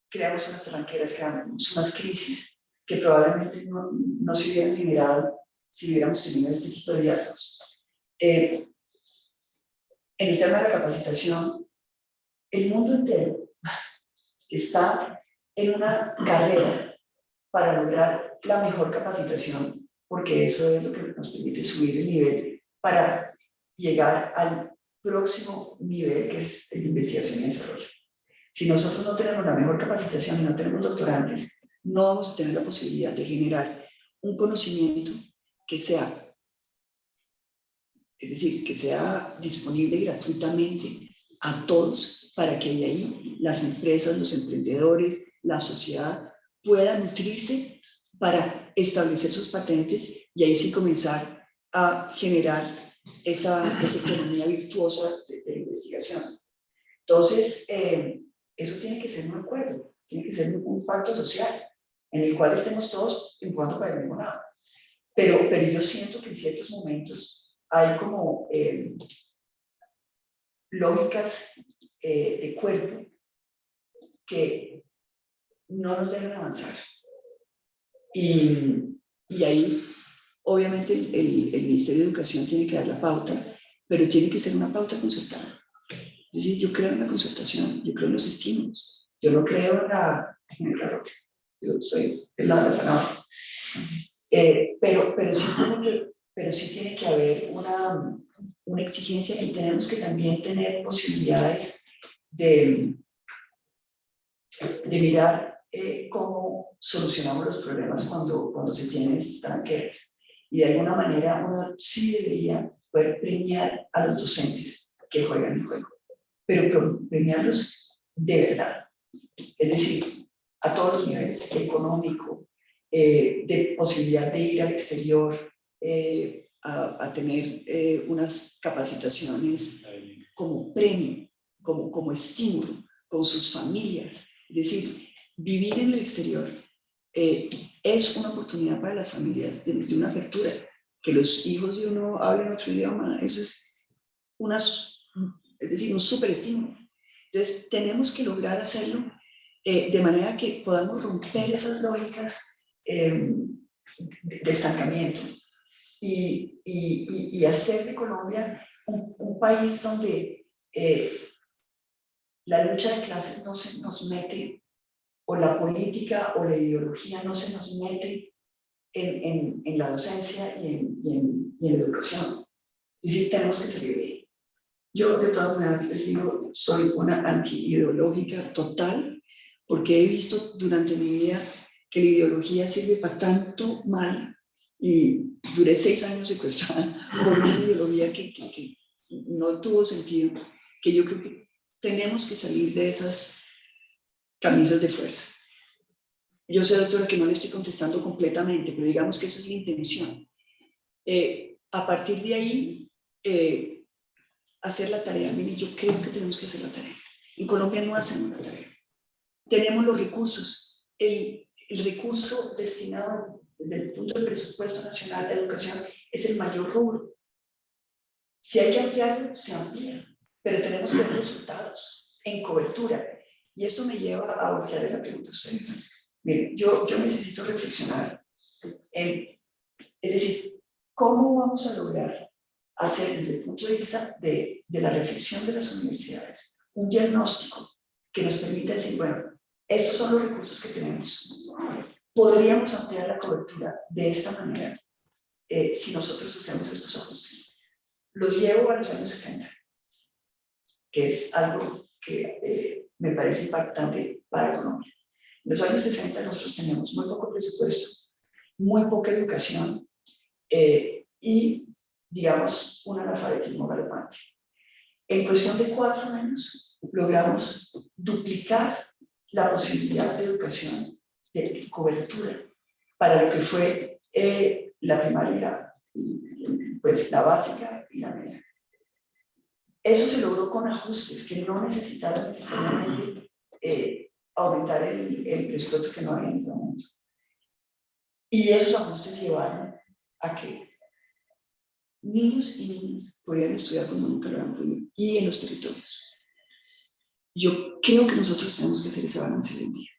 C: creamos unas tranqueras, creamos unas crisis que probablemente no se hubieran generado si hubiéramos tenido este tipo de diálogos. En el tema de la capacitación, el mundo entero está en una carrera para lograr la mejor capacitación, porque eso es lo que nos permite subir el nivel para llegar al próximo nivel, que es el de investigación y desarrollo. Si nosotros no tenemos la mejor capacitación y no tenemos doctorantes, no vamos a tener la posibilidad de generar un conocimiento que sea, es decir, que sea disponible gratuitamente a todos, para que de ahí las empresas, los emprendedores, la sociedad puedan nutrirse para establecer sus patentes y ahí sí comenzar a generar esa economía virtuosa de la investigación. Entonces, eso tiene que ser un acuerdo, tiene que ser un pacto social en el cual estemos todos empujando para el mismo lado. Pero yo siento que en ciertos momentos hay como lógicas de cuerpo que no nos dejan avanzar. Y ahí, obviamente, el Ministerio de Educación tiene que dar la pauta, pero tiene que ser una pauta concertada. Es decir, yo creo en la concertación, yo creo en los estímulos, yo no creo en el garrote, yo soy del lado de la zanahoria. Pero sí tiene que haber una exigencia y tenemos que también tener posibilidades de mirar cómo solucionamos los problemas cuando se tienen estas tranqueras. Y de alguna manera uno sí debería poder premiar a los docentes que juegan el juego, pero premiarlos de verdad. Es decir, a todos los niveles, económico, de posibilidad de ir al exterior, a tener unas capacitaciones como premio, como estímulo, con sus familias. Es decir, vivir en el exterior es una oportunidad para las familias de una apertura. Que los hijos de uno hablen otro idioma, eso es un súper estímulo. Entonces, tenemos que lograr hacerlo de manera que podamos romper esas lógicas de estancamiento y hacer de Colombia un país donde la lucha de clases no se nos mete, o la política o la ideología no se nos mete en la docencia y en la educación. Es decir, tenemos que salir de ahí. Yo, de todas maneras, les digo, soy una anti-ideológica total, porque he visto durante mi vida que la ideología sirve para tanto mal, y duré 6 años secuestrada por una ideología que no tuvo sentido, que yo creo que tenemos que salir de esas camisas de fuerza. Yo sé, doctora, que no le estoy contestando completamente, pero digamos que esa es la intención. A partir de ahí, hacer la tarea. Mire, yo creo que tenemos que hacer la tarea. En Colombia no hacemos la tarea. Tenemos los recursos. El recurso destinado desde el punto del presupuesto nacional de educación es el mayor rubro. Si hay que ampliarlo, se amplía, pero tenemos que ver resultados en cobertura. Y esto me lleva a voltear la pregunta a ustedes. Miren, yo necesito reflexionar. Es decir, ¿cómo vamos a lograr hacer desde el punto de vista de la reflexión de las universidades un diagnóstico que nos permita decir, bueno, estos son los recursos que tenemos? Podríamos ampliar la cobertura de esta manera si nosotros hacemos estos ajustes. Los llevo a los años 60, que es algo que me parece impactante para Colombia. En los años 60 nosotros teníamos muy poco presupuesto, muy poca educación y, digamos, un analfabetismo galopante. En cuestión de 4 años logramos duplicar la posibilidad de educación, de cobertura, para lo que fue la primaria, pues la básica y la media. Eso se logró con ajustes que no necesitaban necesariamente aumentar el presupuesto que no había en ese momento. Y esos ajustes llevaron a que niños y niñas podían estudiar como nunca lo habían podido y en los territorios. Yo creo que nosotros tenemos que hacer ese balance hoy en día,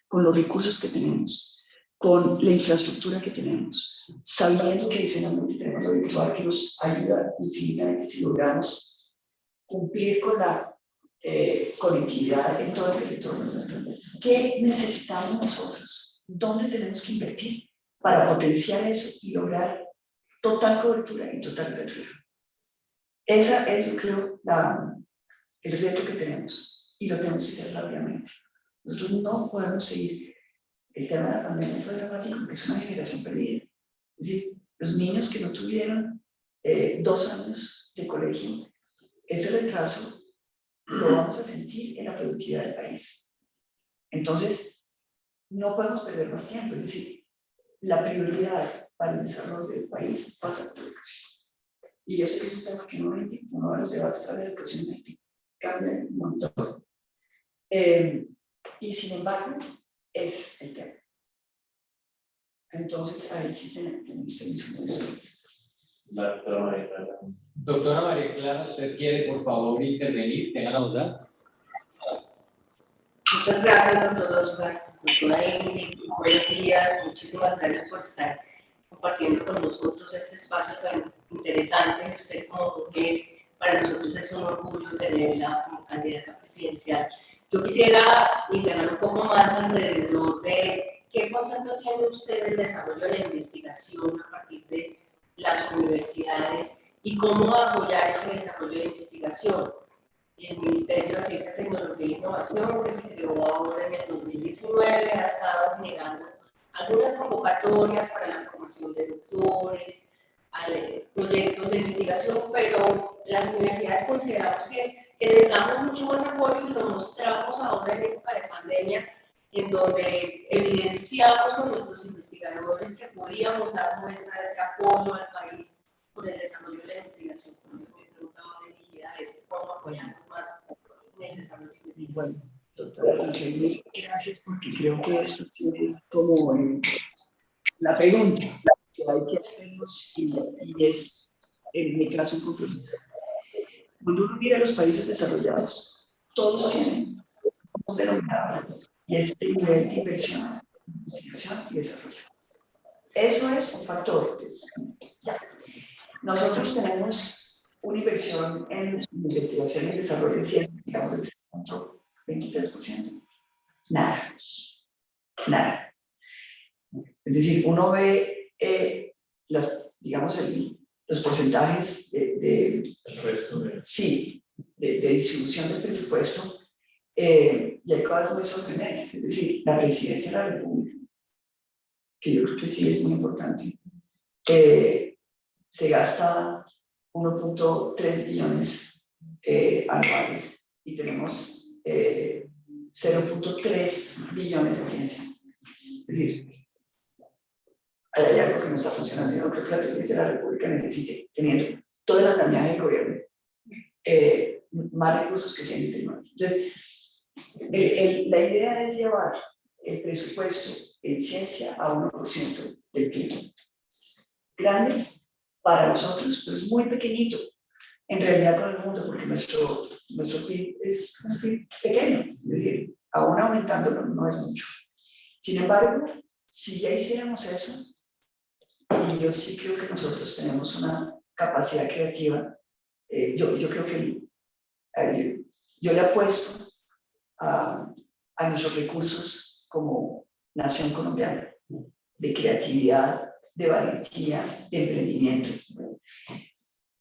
C: con los recursos que tenemos, con la infraestructura que tenemos, sabiendo que adicionalmente tenemos lo virtual que nos ayuda infinitamente si logramos cumplir con la conectividad en todo el territorio. ¿Qué necesitamos nosotros? ¿Dónde tenemos que invertir para potenciar eso y lograr total cobertura y total gratuidad? Esa es, yo creo, el reto que tenemos y lo tenemos que hacer rápidamente. Nosotros no podemos seguir. El tema de la pandemia fue dramático porque es una generación perdida. Es decir, los niños que no tuvieron 2 años de colegio, ese retraso lo vamos a sentir en la productividad del país. Entonces, no podemos perder más tiempo. Es decir, la prioridad para el desarrollo del país pasa por la educación. Y yo sé que es un tema que no hay, uno de los debates sobre educación en Haití cambia un montón. Y sin embargo, es el tema. Entonces, ahí sí tenemos
A: La doctora María Clara. Doctora María Clara, ¿usted quiere, por favor, intervenir? Tenga la voz.
E: Muchas gracias, doctor Oscar, doctora Ingrid, buenos días, muchísimas gracias por estar compartiendo con nosotros este espacio tan interesante. Usted como mujer, para nosotros es un orgullo tenerla como candidata presidencial. Yo quisiera indagar un poco más alrededor de qué concepto tiene usted del desarrollo de la investigación a partir de las universidades y cómo apoyar ese desarrollo de investigación. El Ministerio de Ciencia, Tecnología e Innovación, que se creó ahora en el 2019, ha estado generando algunas convocatorias para la formación de doctores, proyectos de investigación, pero las universidades consideramos que necesitamos mucho más apoyo y lo mostramos ahora en época de pandemia, en donde evidenciamos con nuestros investigadores que podíamos dar muestra de ese apoyo al país con el desarrollo de la investigación. Mi pregunta va dirigida a eso, cómo apoyarnos más en el desarrollo de la investigación.
C: Bueno, doctora, gracias, porque creo que esto sí es como la pregunta que hay que hacernos y es, en mi caso, un compromiso. Cuando uno mira a los países desarrollados, todos tienen un denominador y es el nivel de inversión, investigación y desarrollo. Eso es un factor. Ya. Nosotros tenemos una inversión en investigación y desarrollo de ciencias, digamos, del 23%. Nada. Nada. Es decir, uno ve los porcentajes
A: El resto de...
C: Sí, de distribución del presupuesto, y hay cosas muy sorprendentes. Es decir, la presidencia de la República, que yo creo que sí es muy importante, se gasta 1.3 billones anuales y tenemos 0.3 billones en ciencia. Es decir, hay algo que no está funcionando. Yo creo que la presidencia de la República necesite, teniendo todas las andamiaje del gobierno, más recursos que sean tecnológicos. Entonces, la idea es llevar el presupuesto en ciencia a 1% del PIB. Grande para nosotros, pero es muy pequeñito en realidad para el mundo, porque nuestro PIB es un PIB pequeño, es decir, aún aumentándolo no es mucho. Sin embargo, si ya hiciéramos eso, Y yo sí creo que nosotros tenemos una capacidad creativa. Yo creo que yo le apuesto a nuestros recursos como nación colombiana, de creatividad, de valentía, de emprendimiento.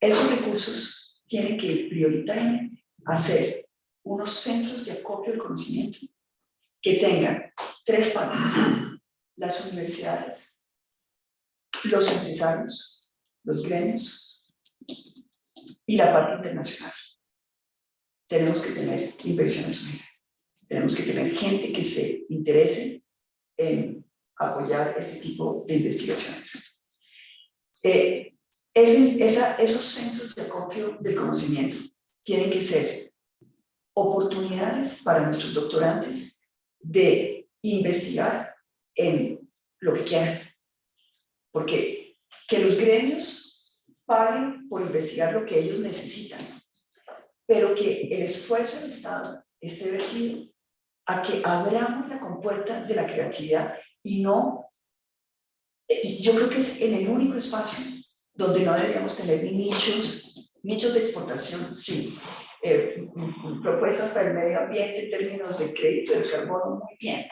C: Esos recursos tienen que ir prioritariamente a ser unos centros de acopio del conocimiento que tengan 3 partes: las universidades, los empresarios, los gremios y la parte internacional. Tenemos que tener inversiones unidas. Tenemos que tener gente que se interese en apoyar este tipo de investigaciones. Esos centros de acopio del conocimiento tienen que ser oportunidades para nuestros doctorantes de investigar en lo que quieran. Porque que los gremios paguen por investigar lo que ellos necesitan, pero que el esfuerzo del Estado esté vertido a que abramos la compuerta de la creatividad y no, yo creo que es en el único espacio donde no deberíamos tener nichos de exportación, sí, propuestas para el medio ambiente en términos de crédito del carbono, muy bien.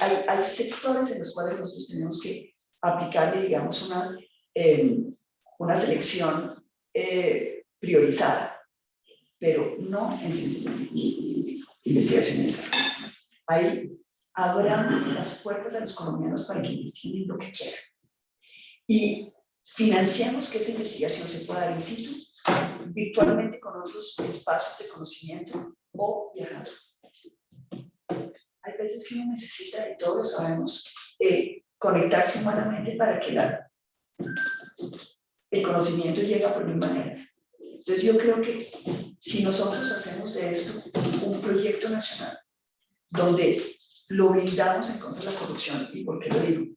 C: Hay sectores en los cuales nosotros tenemos que aplicarle, digamos, una selección priorizada, pero no en investigación y desarrollo. Ahí abramos las puertas a los colombianos para que investiguen lo que quieran. Y financiamos que esa investigación se pueda dar in situ, virtualmente con otros espacios de conocimiento o viajando. Hay veces que uno necesita, y todos lo sabemos, conectarse humanamente para que el conocimiento llegue por mil maneras. Entonces yo creo que si nosotros hacemos de esto un proyecto nacional, donde lo blindamos en contra de la corrupción, ¿y por qué lo digo?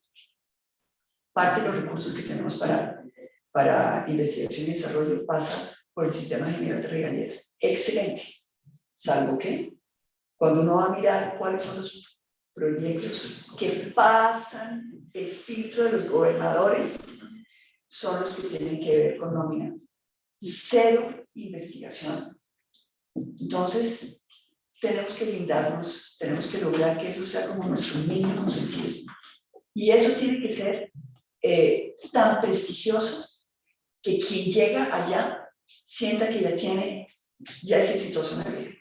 C: Parte de los recursos que tenemos para investigación y desarrollo pasa por el sistema general de regalías. Excelente. Salvo que cuando uno va a mirar cuáles son los proyectos que pasan el filtro de los gobernadores, son los que tienen que ver con nómina. 0 investigación. Entonces, tenemos que blindarnos, tenemos que lograr que eso sea como nuestro mínimo sentido. Y eso tiene que ser tan prestigioso que quien llega allá sienta que ya es exitoso en la vida.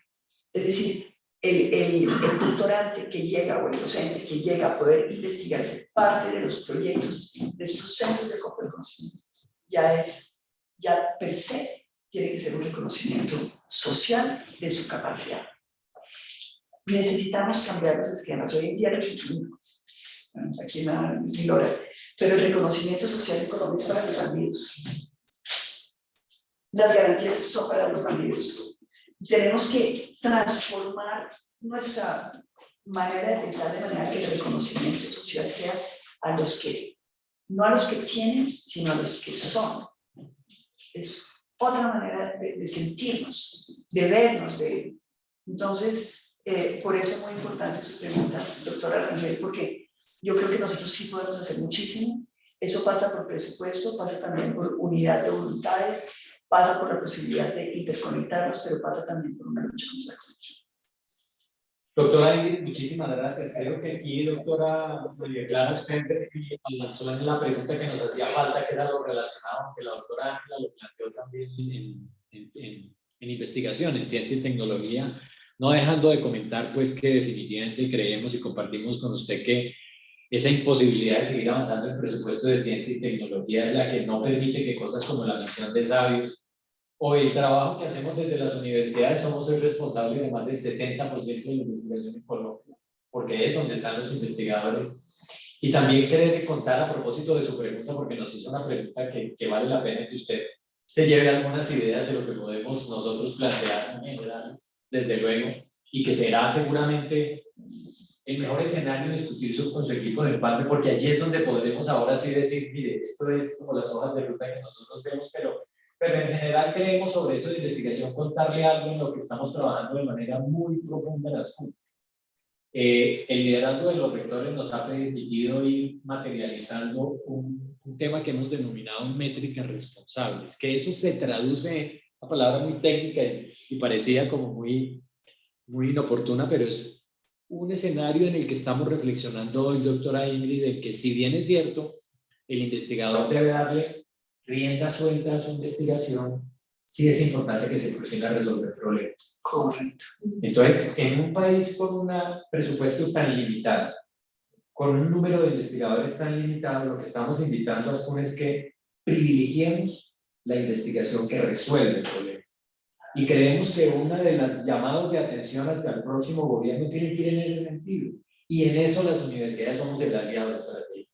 C: Es decir, el doctorante que llega o el docente que llega a poder investigar esa parte de los proyectos de estos centros de acopio del conocimiento, ya per se tiene que ser un reconocimiento social de su capacidad. Necesitamos cambiar los esquemas. Hoy en día aquí en Milora, pero el reconocimiento social en Colombia es para los bandidos. Las garantías son para los bandidos. Tenemos que transformar nuestra manera de pensar de manera que el reconocimiento social sea a los que, no a los que tienen, sino a los que son. Es otra manera de sentirnos, de vernos. Entonces, por eso es muy importante su pregunta, doctora Rangel, porque yo creo que nosotros sí podemos hacer muchísimo. Eso pasa por presupuesto, pasa también por unidad de voluntades, pasa por la posibilidad de interconectarnos, pero pasa también por una lucha contra la corrupción.
A: Doctora Ingrid, muchísimas gracias. Creo que aquí, doctora María Clara, usted avanzó en la pregunta que nos hacía falta, que era lo relacionado, aunque la doctora Ángela lo planteó también en investigación, en ciencia y tecnología, no dejando de comentar pues que definitivamente creemos y compartimos con usted que esa imposibilidad de seguir avanzando en el presupuesto de ciencia y tecnología es la que no permite que cosas como la misión de sabios o el trabajo que hacemos desde las universidades. Somos hoy responsables de más del 70% de la investigación en Colombia, porque es donde están los investigadores. Y también querer contar a propósito de su pregunta, porque nos hizo una pregunta que vale la pena que usted se lleve algunas ideas de lo que podemos nosotros plantear en general, desde luego, y que será seguramente el mejor escenario de discutir con su equipo en el PANDE, porque allí es donde podremos ahora sí decir, mire, esto es como las hojas de ruta que nosotros vemos, pero en general queremos sobre eso de investigación contarle algo en lo que estamos trabajando de manera muy profunda en las CUT. El liderazgo de los rectores nos ha permitido ir materializando un un tema que hemos denominado métricas responsables, que eso se traduce, una palabra muy técnica y parecida como muy inoportuna, pero es un escenario en el que estamos reflexionando hoy, doctora Ingrid, de que si bien es cierto, el investigador debe darle rienda suelta a su investigación, sí es importante que se cocine a resolver problemas.
C: Correcto.
A: Entonces, en un país con un presupuesto tan limitado, con un número de investigadores tan limitado, lo que estamos invitando a SPUN es que privilegiemos la investigación que resuelve problemas. Y creemos que una de las llamados de atención hacia el próximo gobierno tiene que ir en ese sentido. Y en eso las universidades somos el aliado estratégico.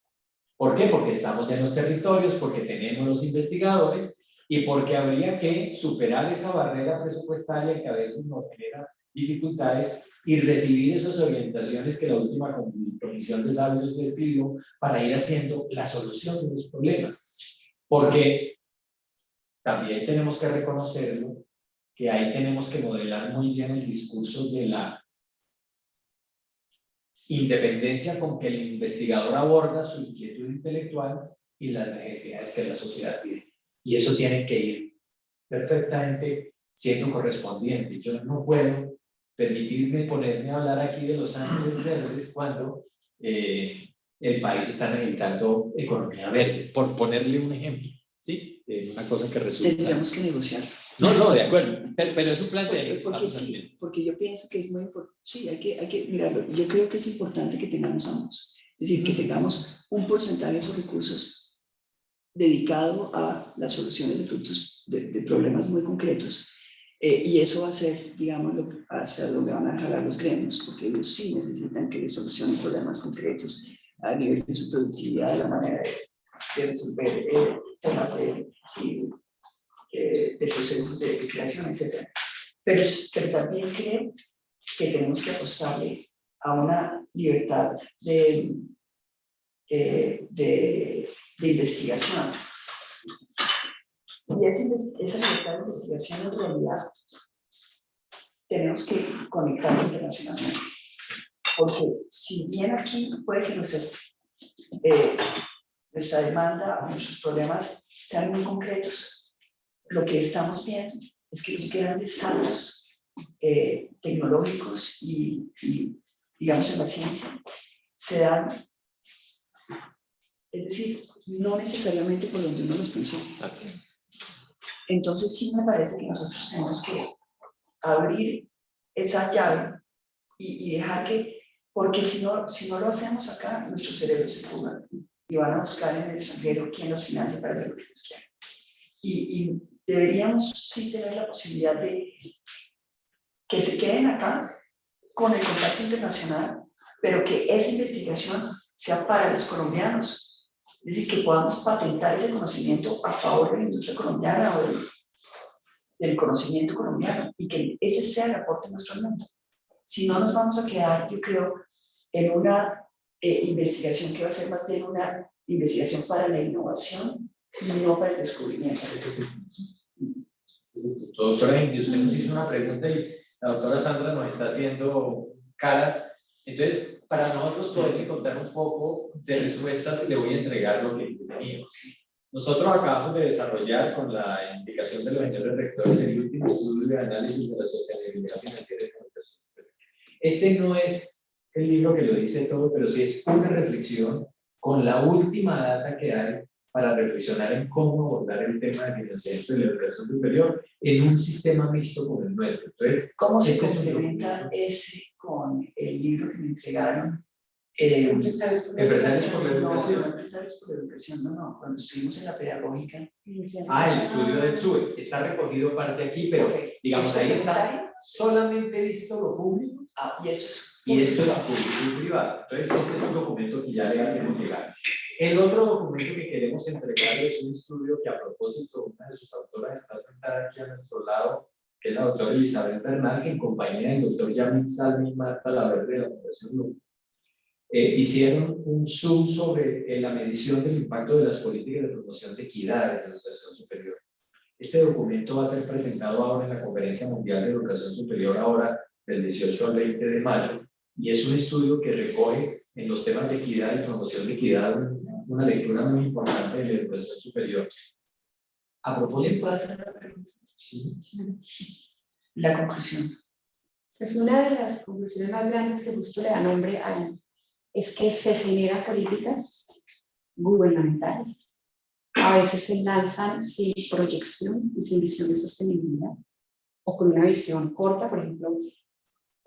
A: ¿Por qué? Porque estamos en los territorios, porque tenemos los investigadores y porque habría que superar esa barrera presupuestaria que a veces nos genera dificultades y recibir esas orientaciones que la última comisión de sabios describió para ir haciendo la solución de los problemas. Porque también tenemos que reconocerlo, que ahí tenemos que modelar muy bien el discurso de la independencia con que el investigador aborda su inquietud intelectual y las necesidades que la sociedad tiene. Y eso tiene que ir perfectamente siendo correspondiente. Yo no puedo permitirme ponerme a hablar aquí de Los Ángeles Verdes cuando el país está necesitando economía verde, por ponerle un ejemplo, ¿sí? Una cosa que resulta...
C: Tendríamos que negociar.
A: No, de acuerdo, pero es un planteamiento.
C: Porque sí, porque yo pienso que es muy importante, sí, hay que mirarlo. Yo creo que es importante que tengamos ambos, es decir, que tengamos un porcentaje de esos recursos dedicado a las soluciones de problemas muy concretos, y eso va a ser, digamos, hacia donde van a jalar los gremios, porque ellos sí necesitan que les solucionen problemas concretos a nivel de su productividad, de la manera de resolver temas de procesos de creación, etc. Pero también creo que tenemos que apostarle a una libertad de investigación. Y esa libertad de investigación en realidad tenemos que conectarla internacionalmente. Porque si bien aquí puede que nuestra demanda o nuestros problemas sean muy concretos, lo que estamos viendo es que los grandes saltos tecnológicos y, digamos, en la ciencia se dan, es decir, no necesariamente por donde uno los pensó. Entonces sí me parece que nosotros tenemos que abrir esa llave y dejar que, porque si no lo hacemos acá, nuestros cerebros se fugan y van a buscar en el extranjero quién los financia para hacer lo que ellos quieran. Y deberíamos sí tener la posibilidad de que se queden acá con el contacto internacional, pero que esa investigación sea para los colombianos. Es decir, que podamos patentar ese conocimiento a favor de la industria colombiana o del conocimiento colombiano y que ese sea el aporte de nuestro mundo. Si no, nos vamos a quedar, yo creo, en una investigación que va a ser más bien una investigación para la innovación y no para el descubrimiento.
A: Doctora Ingrid, usted nos hizo una pregunta y la doctora Sandra nos está haciendo caras. Entonces, para nosotros poder contar un poco de respuestas, le voy a entregar lo que teníamos. Nosotros acabamos de desarrollar, con la indicación de los señores rectores, el último estudio de análisis de la sostenibilidad financiera de comunicación superior. Este no es el libro que lo dice todo, pero sí es una reflexión con la última data que hay para reflexionar en cómo abordar el tema de financiamiento de la educación superior en un sistema mixto como el nuestro. Entonces,
C: ¿cómo se complementa ese con el libro que me entregaron? Empresarios por la educación. No, empresarios por la educación, no. Cuando estuvimos en la pedagógica.
A: El estudio del SUE. Está recogido parte aquí, pero digamos, ahí está solamente visto lo público. Y esto es público y privado. Entonces, este es un documento que ya le hacemos llegar. El otro documento que queremos entregar es un estudio que, a propósito, una de sus autoras está sentada aquí a nuestro lado, que es la doctora Elizabeth Bernal, que en compañía del doctor Yamit Salmi y Marta Laverde de la Fundación LUM, hicieron un zoom sobre la medición del impacto de las políticas de promoción de equidad en la educación superior. Este documento va a ser presentado ahora en la Conferencia Mundial de Educación Superior, ahora del 18 al 20 de mayo, y es un estudio que recoge en los temas de equidad y promoción de equidad una lectura muy importante de la educación superior. A propósito, sí.
C: La conclusión.
F: Pues una de las conclusiones más grandes que justo le da nombre es que se generan políticas gubernamentales. A veces se lanzan sin proyección y sin visión de sostenibilidad, o con una visión corta, por ejemplo,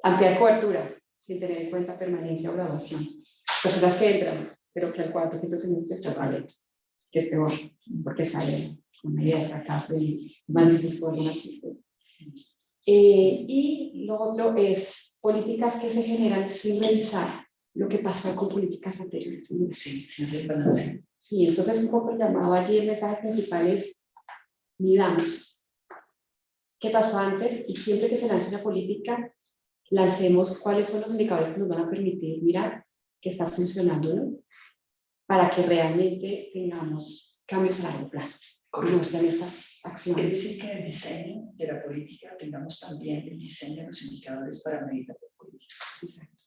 F: ampliar cobertura sin tener en cuenta permanencia o graduación. Personas que entran, pero que al cuarto, quinto semestre ya salen, que es peor, porque salen con una idea de fracaso y magnífico no existe. Y lo otro es políticas que se generan sin revisar lo que pasó con políticas anteriores.
C: Sí, sin hacer balance.
F: Sí, entonces un poco llamaba allí el mensaje principal es midamos qué pasó antes y siempre que se lance una política lancemos cuáles son los indicadores que nos van a permitir mirar que está funcionando, ¿no? Para que realmente tengamos cambios a largo plazo, no sean estas
C: Es
F: acciones.
C: decir, que en el diseño de la política tengamos también el diseño de los indicadores para medir la política.
F: Exacto.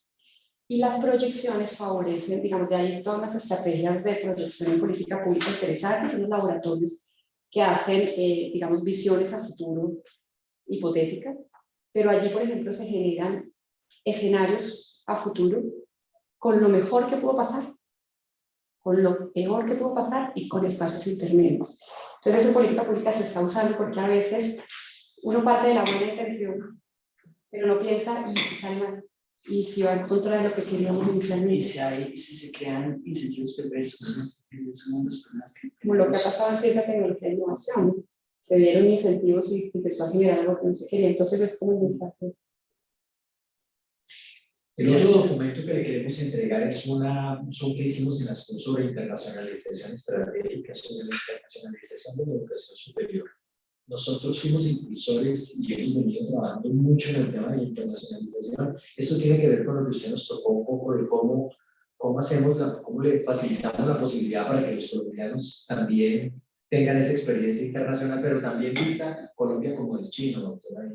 F: Y las proyecciones favorecen, digamos, de ahí todas las estrategias de proyección en política pública interesantes, son los laboratorios que hacen, digamos, visiones a futuro hipotéticas, pero allí, por ejemplo, se generan escenarios a futuro con lo mejor que pudo pasar, con lo peor que pudo pasar y con espacios intermedios. Entonces, eso en política pública se está usando porque a veces uno parte de la buena intención, pero no piensa y si sale mal. Y si va en contra de lo que queríamos inicialmente.
C: Y si se crean incentivos perversos, ¿no? Esos son los problemas que
F: Como lo que ha
C: tenemos.
F: pasado en ciencia, tecnología e innovación, ¿no? Se dieron incentivos y empezó a generar algo que no se quería. Entonces es como el mensaje.
A: El otro documento que le queremos entregar es un que hicimos en la Asociación sobre internacionalización estratégica, sobre la internacionalización de la educación superior. Nosotros fuimos impulsores y hemos venido trabajando mucho en el tema de la internacionalización. Esto tiene que ver con lo que usted nos tocó un poco de cómo cómo le facilitamos la posibilidad para que los colombianos también tengan esa experiencia internacional, pero también vista Colombia como destino, doctora.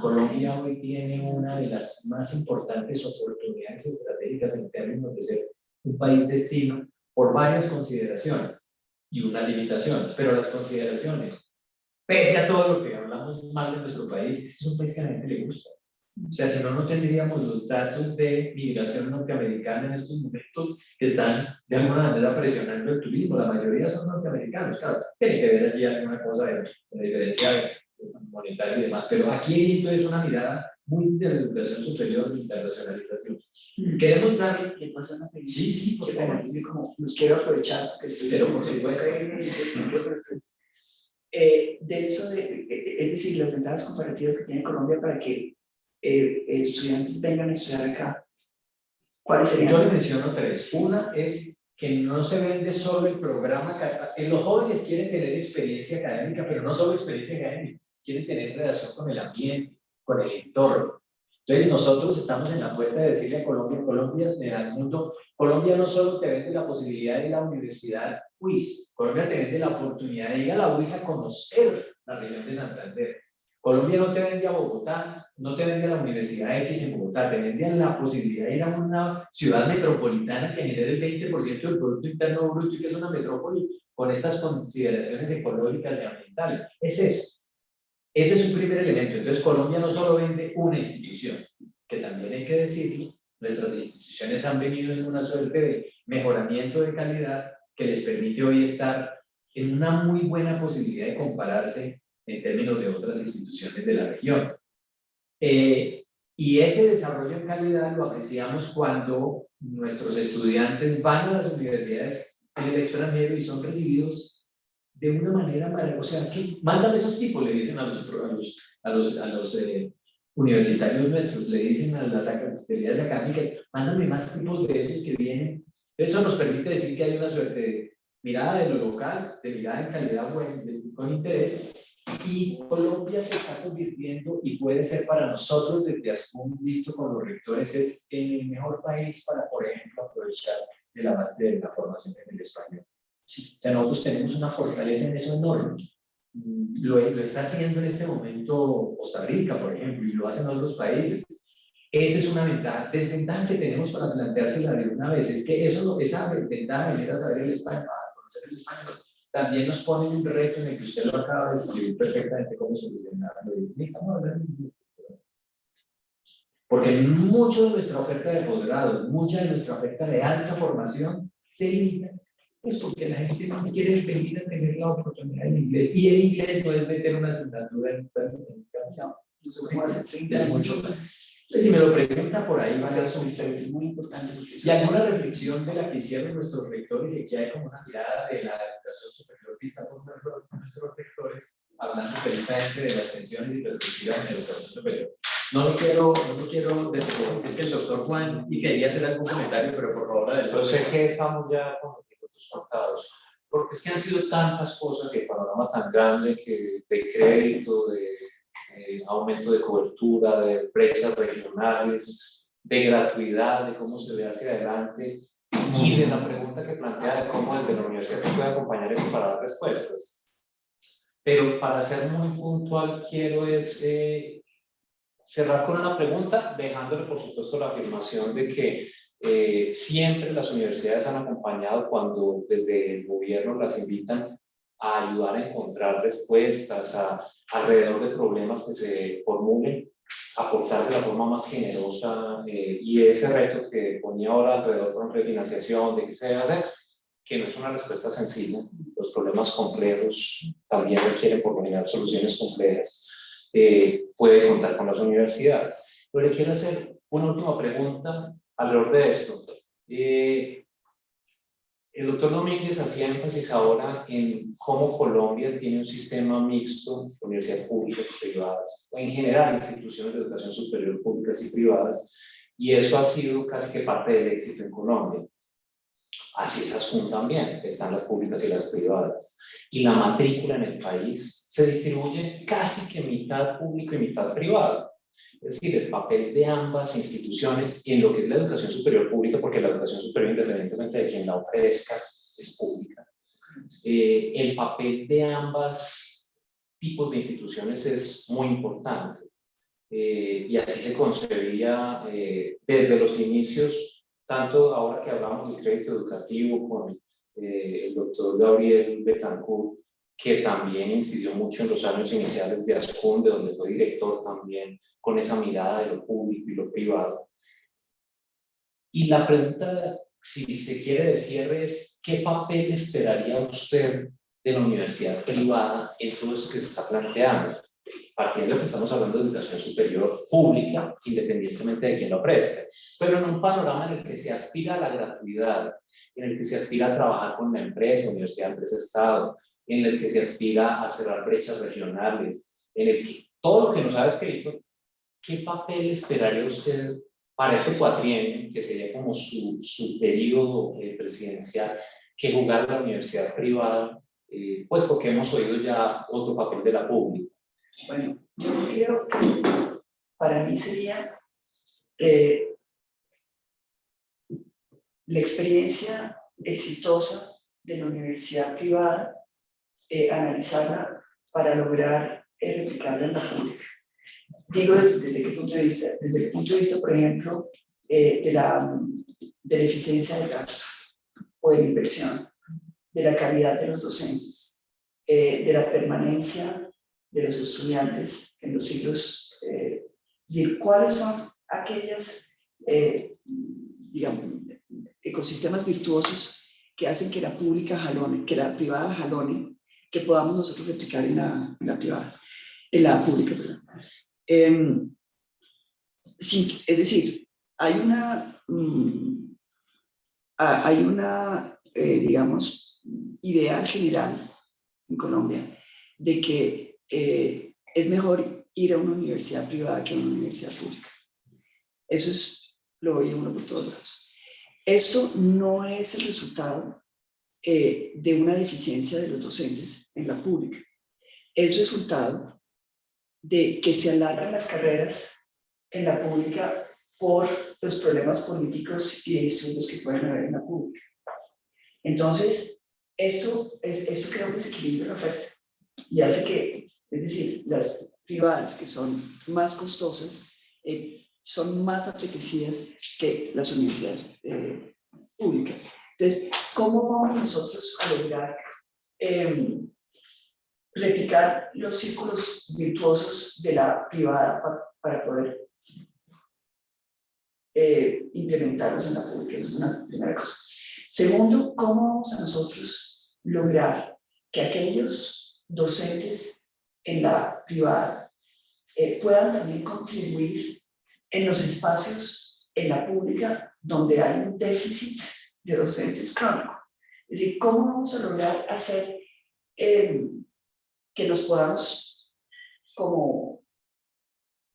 A: Colombia hoy tiene una de las más importantes oportunidades estratégicas en términos de ser un país destino por varias consideraciones y unas limitaciones, pero las consideraciones, pese a todo lo que hablamos mal de nuestro país, este es un país que a la gente le gusta. O sea, si no, no tendríamos los datos de migración norteamericana en estos momentos que están de alguna manera presionando el turismo. La mayoría son norteamericanos, claro, tiene que ver allí alguna cosa de diferencia monetaria y demás, pero aquí entonces una mirada muy de la educación superior de internacionalización. Queremos darle...
C: ¿Le pasa una pregunta?
A: Sí, por favor.
C: Es que como los quiero aprovechar, porque
A: Pero por supuesto.
C: Dentro de, es decir, las ventajas comparativas que tiene Colombia para que estudiantes vengan a estudiar acá, ¿cuáles serían?
A: Yo le menciono tres. Una es que no se vende solo el programa, los jóvenes quieren tener experiencia académica, pero no solo experiencia académica, quieren tener relación con el ambiente, con el entorno. Entonces nosotros estamos en la apuesta de decirle a Colombia, al mundo, Colombia no solo te vende la posibilidad de ir a la universidad UIS, Colombia te vende la oportunidad de ir a la UIS a conocer la región de Santander. Colombia no te vende a Bogotá, no te vende a la Universidad X en Bogotá, te vende la posibilidad de ir a una ciudad metropolitana que genere el 20% del Producto Interno Bruto y que es una metrópoli con estas consideraciones ecológicas y ambientales. Es eso. Ese es un primer elemento. Entonces, Colombia no solo vende una institución, que también hay que decirlo, nuestras instituciones han venido en una suerte de mejoramiento de calidad que les permite hoy estar en una muy buena posibilidad de compararse en términos de otras instituciones de la región. Y ese desarrollo en calidad lo apreciamos cuando nuestros estudiantes van a las universidades en el extranjero y son recibidos de una manera maravillosa. O sea, que mándame esos tipos, le dicen a los universitarios nuestros, le dicen a las autoridades académicas, mándame más tipos de esos que vienen. Eso nos permite decir que hay una suerte de mirada de lo local, de mirada en calidad buena, con interés, y Colombia se está convirtiendo y puede ser para nosotros desde ASCUM, visto con los rectores, es el mejor país para, por ejemplo, aprovechar el avance de la formación en el español. Sí, o sea, nosotros tenemos una fortaleza en eso enorme. Lo está haciendo en este momento Costa Rica, por ejemplo, y lo hacen otros países. Esa es una ventaja, desventaja que tenemos para planteársela de una vez, es que eso, esa ventaja de saber el español, conocer el español, también nos pone un reto en el que usted lo acaba de describir perfectamente cómo solucionarlo. Porque mucho de nuestra oferta de posgrado, mucha de nuestra oferta de alta formación se limita, pues porque la gente no quiere venir a tener la oportunidad en inglés, y el inglés no es meter una asignatura en
C: No sé cómo hace 30
A: es
C: años.
A: mucho más. Pues si me lo pregunta por ahí, va a ser
C: Es muy importante.
A: y alguna reflexión de la que hicieron nuestros rectores, y aquí hay como una mirada de la educación superior vista por nuestros rectores, hablando precisamente de las tensiones y perspectivas en educación superior. No lo quiero despedir, es que el doctor Juan, y quería hacer algún comentario, pero por favor, adelante.
G: Yo sé que estamos ya con los minutos contados, porque es que han sido tantas cosas y el panorama tan grande que de crédito, de aumento de cobertura, de brechas regionales, de gratuidad, de cómo se ve hacia adelante, y de la pregunta que plantea de cómo desde la universidad se puede acompañar eso para dar respuestas. Pero para ser muy puntual, quiero cerrar con una pregunta, dejándole por supuesto la afirmación de que siempre las universidades han acompañado cuando desde el gobierno las invitan a ayudar a encontrar respuestas alrededor de problemas que se formulen, aportar de la forma más generosa, y ese reto que ponía ahora alrededor con refinanciación, de qué se debe hacer, que no es una respuesta sencilla. Los problemas complejos también requieren por lo general soluciones complejas. Puede contar con las universidades. Pero le quiero hacer una última pregunta alrededor de esto. El doctor Domínguez hacía énfasis ahora en cómo Colombia tiene un sistema mixto de universidades públicas y privadas, o en general instituciones de educación superior públicas y privadas, y eso ha sido casi que parte del éxito en Colombia. Así es Asun también, están las públicas y las privadas. Y la matrícula en el país se distribuye casi que mitad público y mitad privado. Es decir, el papel de ambas instituciones y en lo que es la educación superior pública, porque la educación superior, independientemente de quien la ofrezca, es pública. El papel de ambas tipos de instituciones es muy importante. Y así se concebía desde los inicios, tanto ahora que hablamos del crédito educativo con el doctor Gabriel Betancourt, que también incidió mucho en los años iniciales de Asun, de donde fue director también, con esa mirada de lo público y lo privado. Y la pregunta, si se quiere de cierre, es ¿qué papel esperaría usted de la universidad privada en todo eso que se está planteando? Partiendo de que estamos hablando de educación superior pública, independientemente de quién lo ofrezca, pero en un panorama en el que se aspira a la gratuidad, en el que se aspira a trabajar con la empresa, universidad, empresa, Estado, en el que se aspira a cerrar brechas regionales, en el que todo lo que nos ha descrito, ¿qué papel esperaría usted para este cuatrienio, que sería como su periodo presidencial, que jugar la universidad privada, pues porque hemos oído ya otro papel de la pública?
C: Bueno, yo creo que para mí sería la experiencia exitosa de la universidad privada, analizarla para lograr replicarla en la pública. Digo, ¿desde qué punto de vista? Desde el punto de vista, por ejemplo, de la eficiencia del gasto o de la inversión, de la calidad de los docentes, de la permanencia de los estudiantes en los ciclos, es decir, cuáles son aquellas, digamos, ecosistemas virtuosos que hacen que la pública jalone, que la privada jalone, que podamos nosotros replicar en la privada, en la pública, perdón. Sí, es decir, hay una digamos, idea general en Colombia de que es mejor ir a una universidad privada que a una universidad pública. Eso lo oye uno por todos lados. Esto no es el resultado de una deficiencia de los docentes en la pública. Es resultado de que se alargan las carreras en la pública por los problemas políticos y de disturbios que pueden haber en la pública. Entonces, esto creo que desequilibra la oferta y hace que, es decir, las privadas que son más costosas son más apetecidas que las universidades públicas. Entonces, ¿cómo vamos nosotros a lograr replicar los círculos virtuosos de la privada para poder implementarlos en la pública? Eso es una primera cosa. Segundo, ¿cómo vamos a nosotros lograr que aquellos docentes en la privada puedan también contribuir en los espacios en la pública donde hay un déficit de docentes crónico? Es decir, ¿cómo vamos a lograr hacer que nos podamos como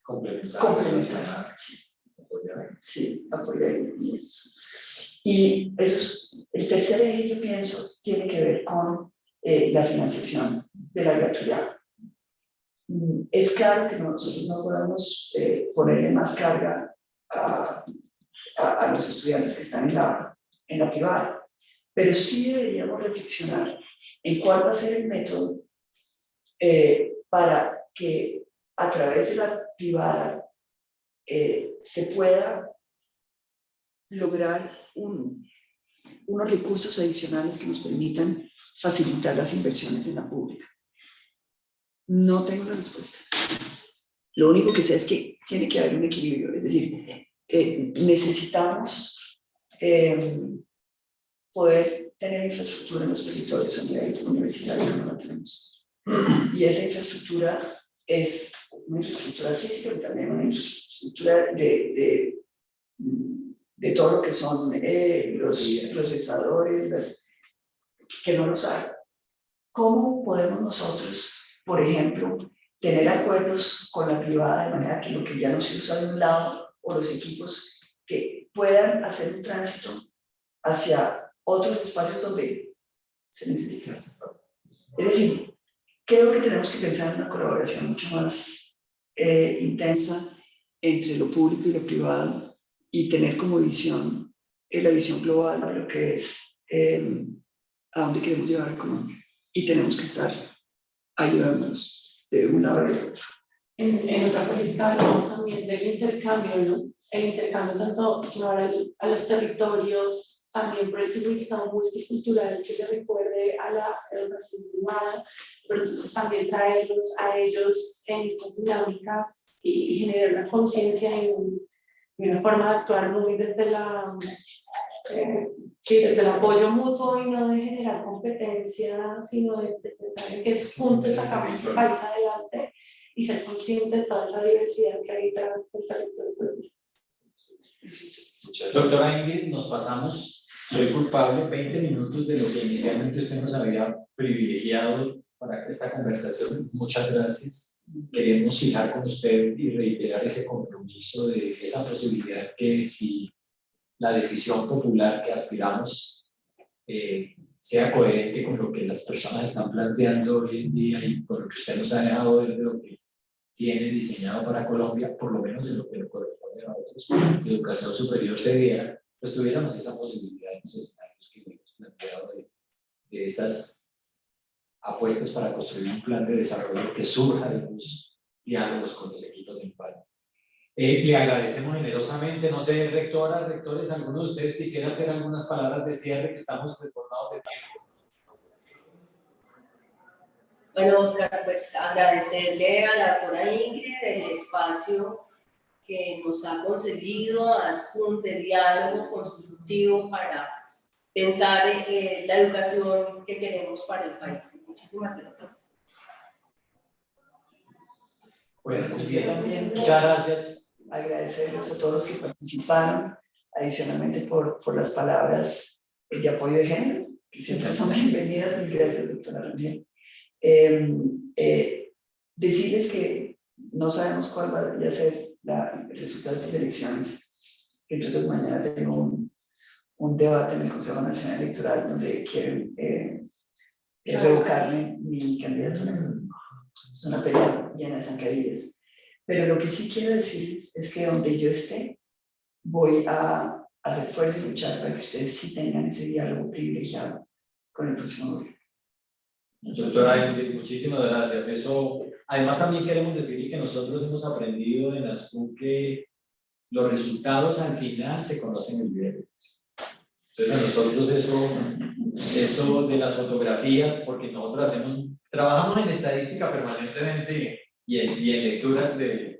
C: complementar? Sí, apoyar y eso. Y eso es, el tercer eje, yo pienso, tiene que ver con la financiación de la gratuidad. Es claro que nosotros no podemos ponerle más carga a los estudiantes que están en la privada, pero sí deberíamos reflexionar en cuál va a ser el método para que a través de la privada se pueda lograr unos recursos adicionales que nos permitan facilitar las inversiones en la pública. No tengo una respuesta. Lo único que sé es que tiene que haber un equilibrio, es decir, necesitamos poder tener infraestructura en los territorios a nivel universitario, que no la tenemos. Y esa infraestructura es una infraestructura física, pero también una infraestructura de todo lo que son los procesadores, que no lo saben. ¿Cómo podemos nosotros, por ejemplo, tener acuerdos con la privada de manera que lo que ya no se usa de un lado o los equipos que puedan hacer un tránsito hacia otros espacios donde se necesita? Es decir, creo que tenemos que pensar en una colaboración mucho más intensa entre lo público y lo privado y tener como visión la visión global de lo que es a dónde queremos llevar a Colombia. Y tenemos que estar ayudándonos de una lado y de otro.
B: En otra política hablamos también del intercambio, ¿no? El intercambio tanto llevar a los territorios, también por el significado multicultural que se recuerde a la educación privada, pero entonces también traerlos a ellos en estas dinámicas y generar una conciencia y una forma de actuar muy desde desde el apoyo mutuo y no de generar competencia, sino de pensar en que juntos sacamos este país adelante y ser consciente de toda esa diversidad que habita el territorio colombiano.
A: Doctora Ingrid, nos pasamos, soy culpable, 20 minutos de lo que inicialmente usted nos había privilegiado para esta conversación. Muchas gracias. Queremos fijar con usted y reiterar ese compromiso de esa posibilidad que si la decisión popular que aspiramos sea coherente con lo que las personas están planteando hoy en día y con lo que usted nos ha dejado ver de lo que tiene diseñado para Colombia, por lo menos en lo que le corresponde a nosotros, que educación superior se diera, pues tuviéramos esa posibilidad en los escenarios que le hemos planteado de esas apuestas para construir un plan de desarrollo que surja de los diálogos con los equipos de impacto. Le agradecemos generosamente, no sé, rectora, rectores, alguno de ustedes quisiera hacer algunas palabras de cierre, que estamos desbordados de tiempo.
E: Bueno, Oscar, pues agradecerle a la doctora Ingrid el espacio que nos ha concedido, adjunte, diálogo constructivo para pensar la educación que queremos para el país. Muchísimas gracias.
A: Bueno, pues muchas gracias.
C: Agradecerles a todos los que participaron, adicionalmente por las palabras de apoyo de género, que siempre son bienvenidas. Gracias, doctora Rangel. Decirles que no sabemos cuál va a ser el resultado de estas elecciones. Entonces mañana tengo un debate en el Consejo Nacional Electoral donde quieren revocarme mi candidatura. Es una pelea llena de zancadillas. Pero lo que sí quiero decirles es que donde yo esté, voy a hacer fuerza y luchar para que ustedes sí tengan ese diálogo privilegiado con el próximo gobierno.
A: Doctora Ingrid, muchísimas gracias. Eso, además también queremos decir que nosotros hemos aprendido en ASCU que los resultados al final se conocen en el video. Entonces a nosotros eso de las fotografías, porque nosotros trabajamos en estadística permanentemente y en lecturas del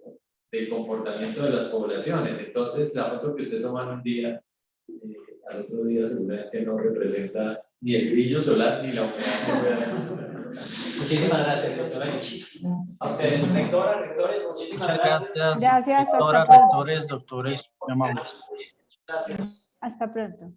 A: comportamiento de las poblaciones. Entonces la foto que usted toma en un día, al otro día seguramente no representa ni el brillo solar ni la humedad. Muchísimas gracias, doctora. A ustedes, rectora, rectores, muchísimas gracias.
D: Gracias,
H: Doctora,
D: hasta pronto.
H: rectores, doctores, muy amables.
A: Gracias.
D: Hasta pronto.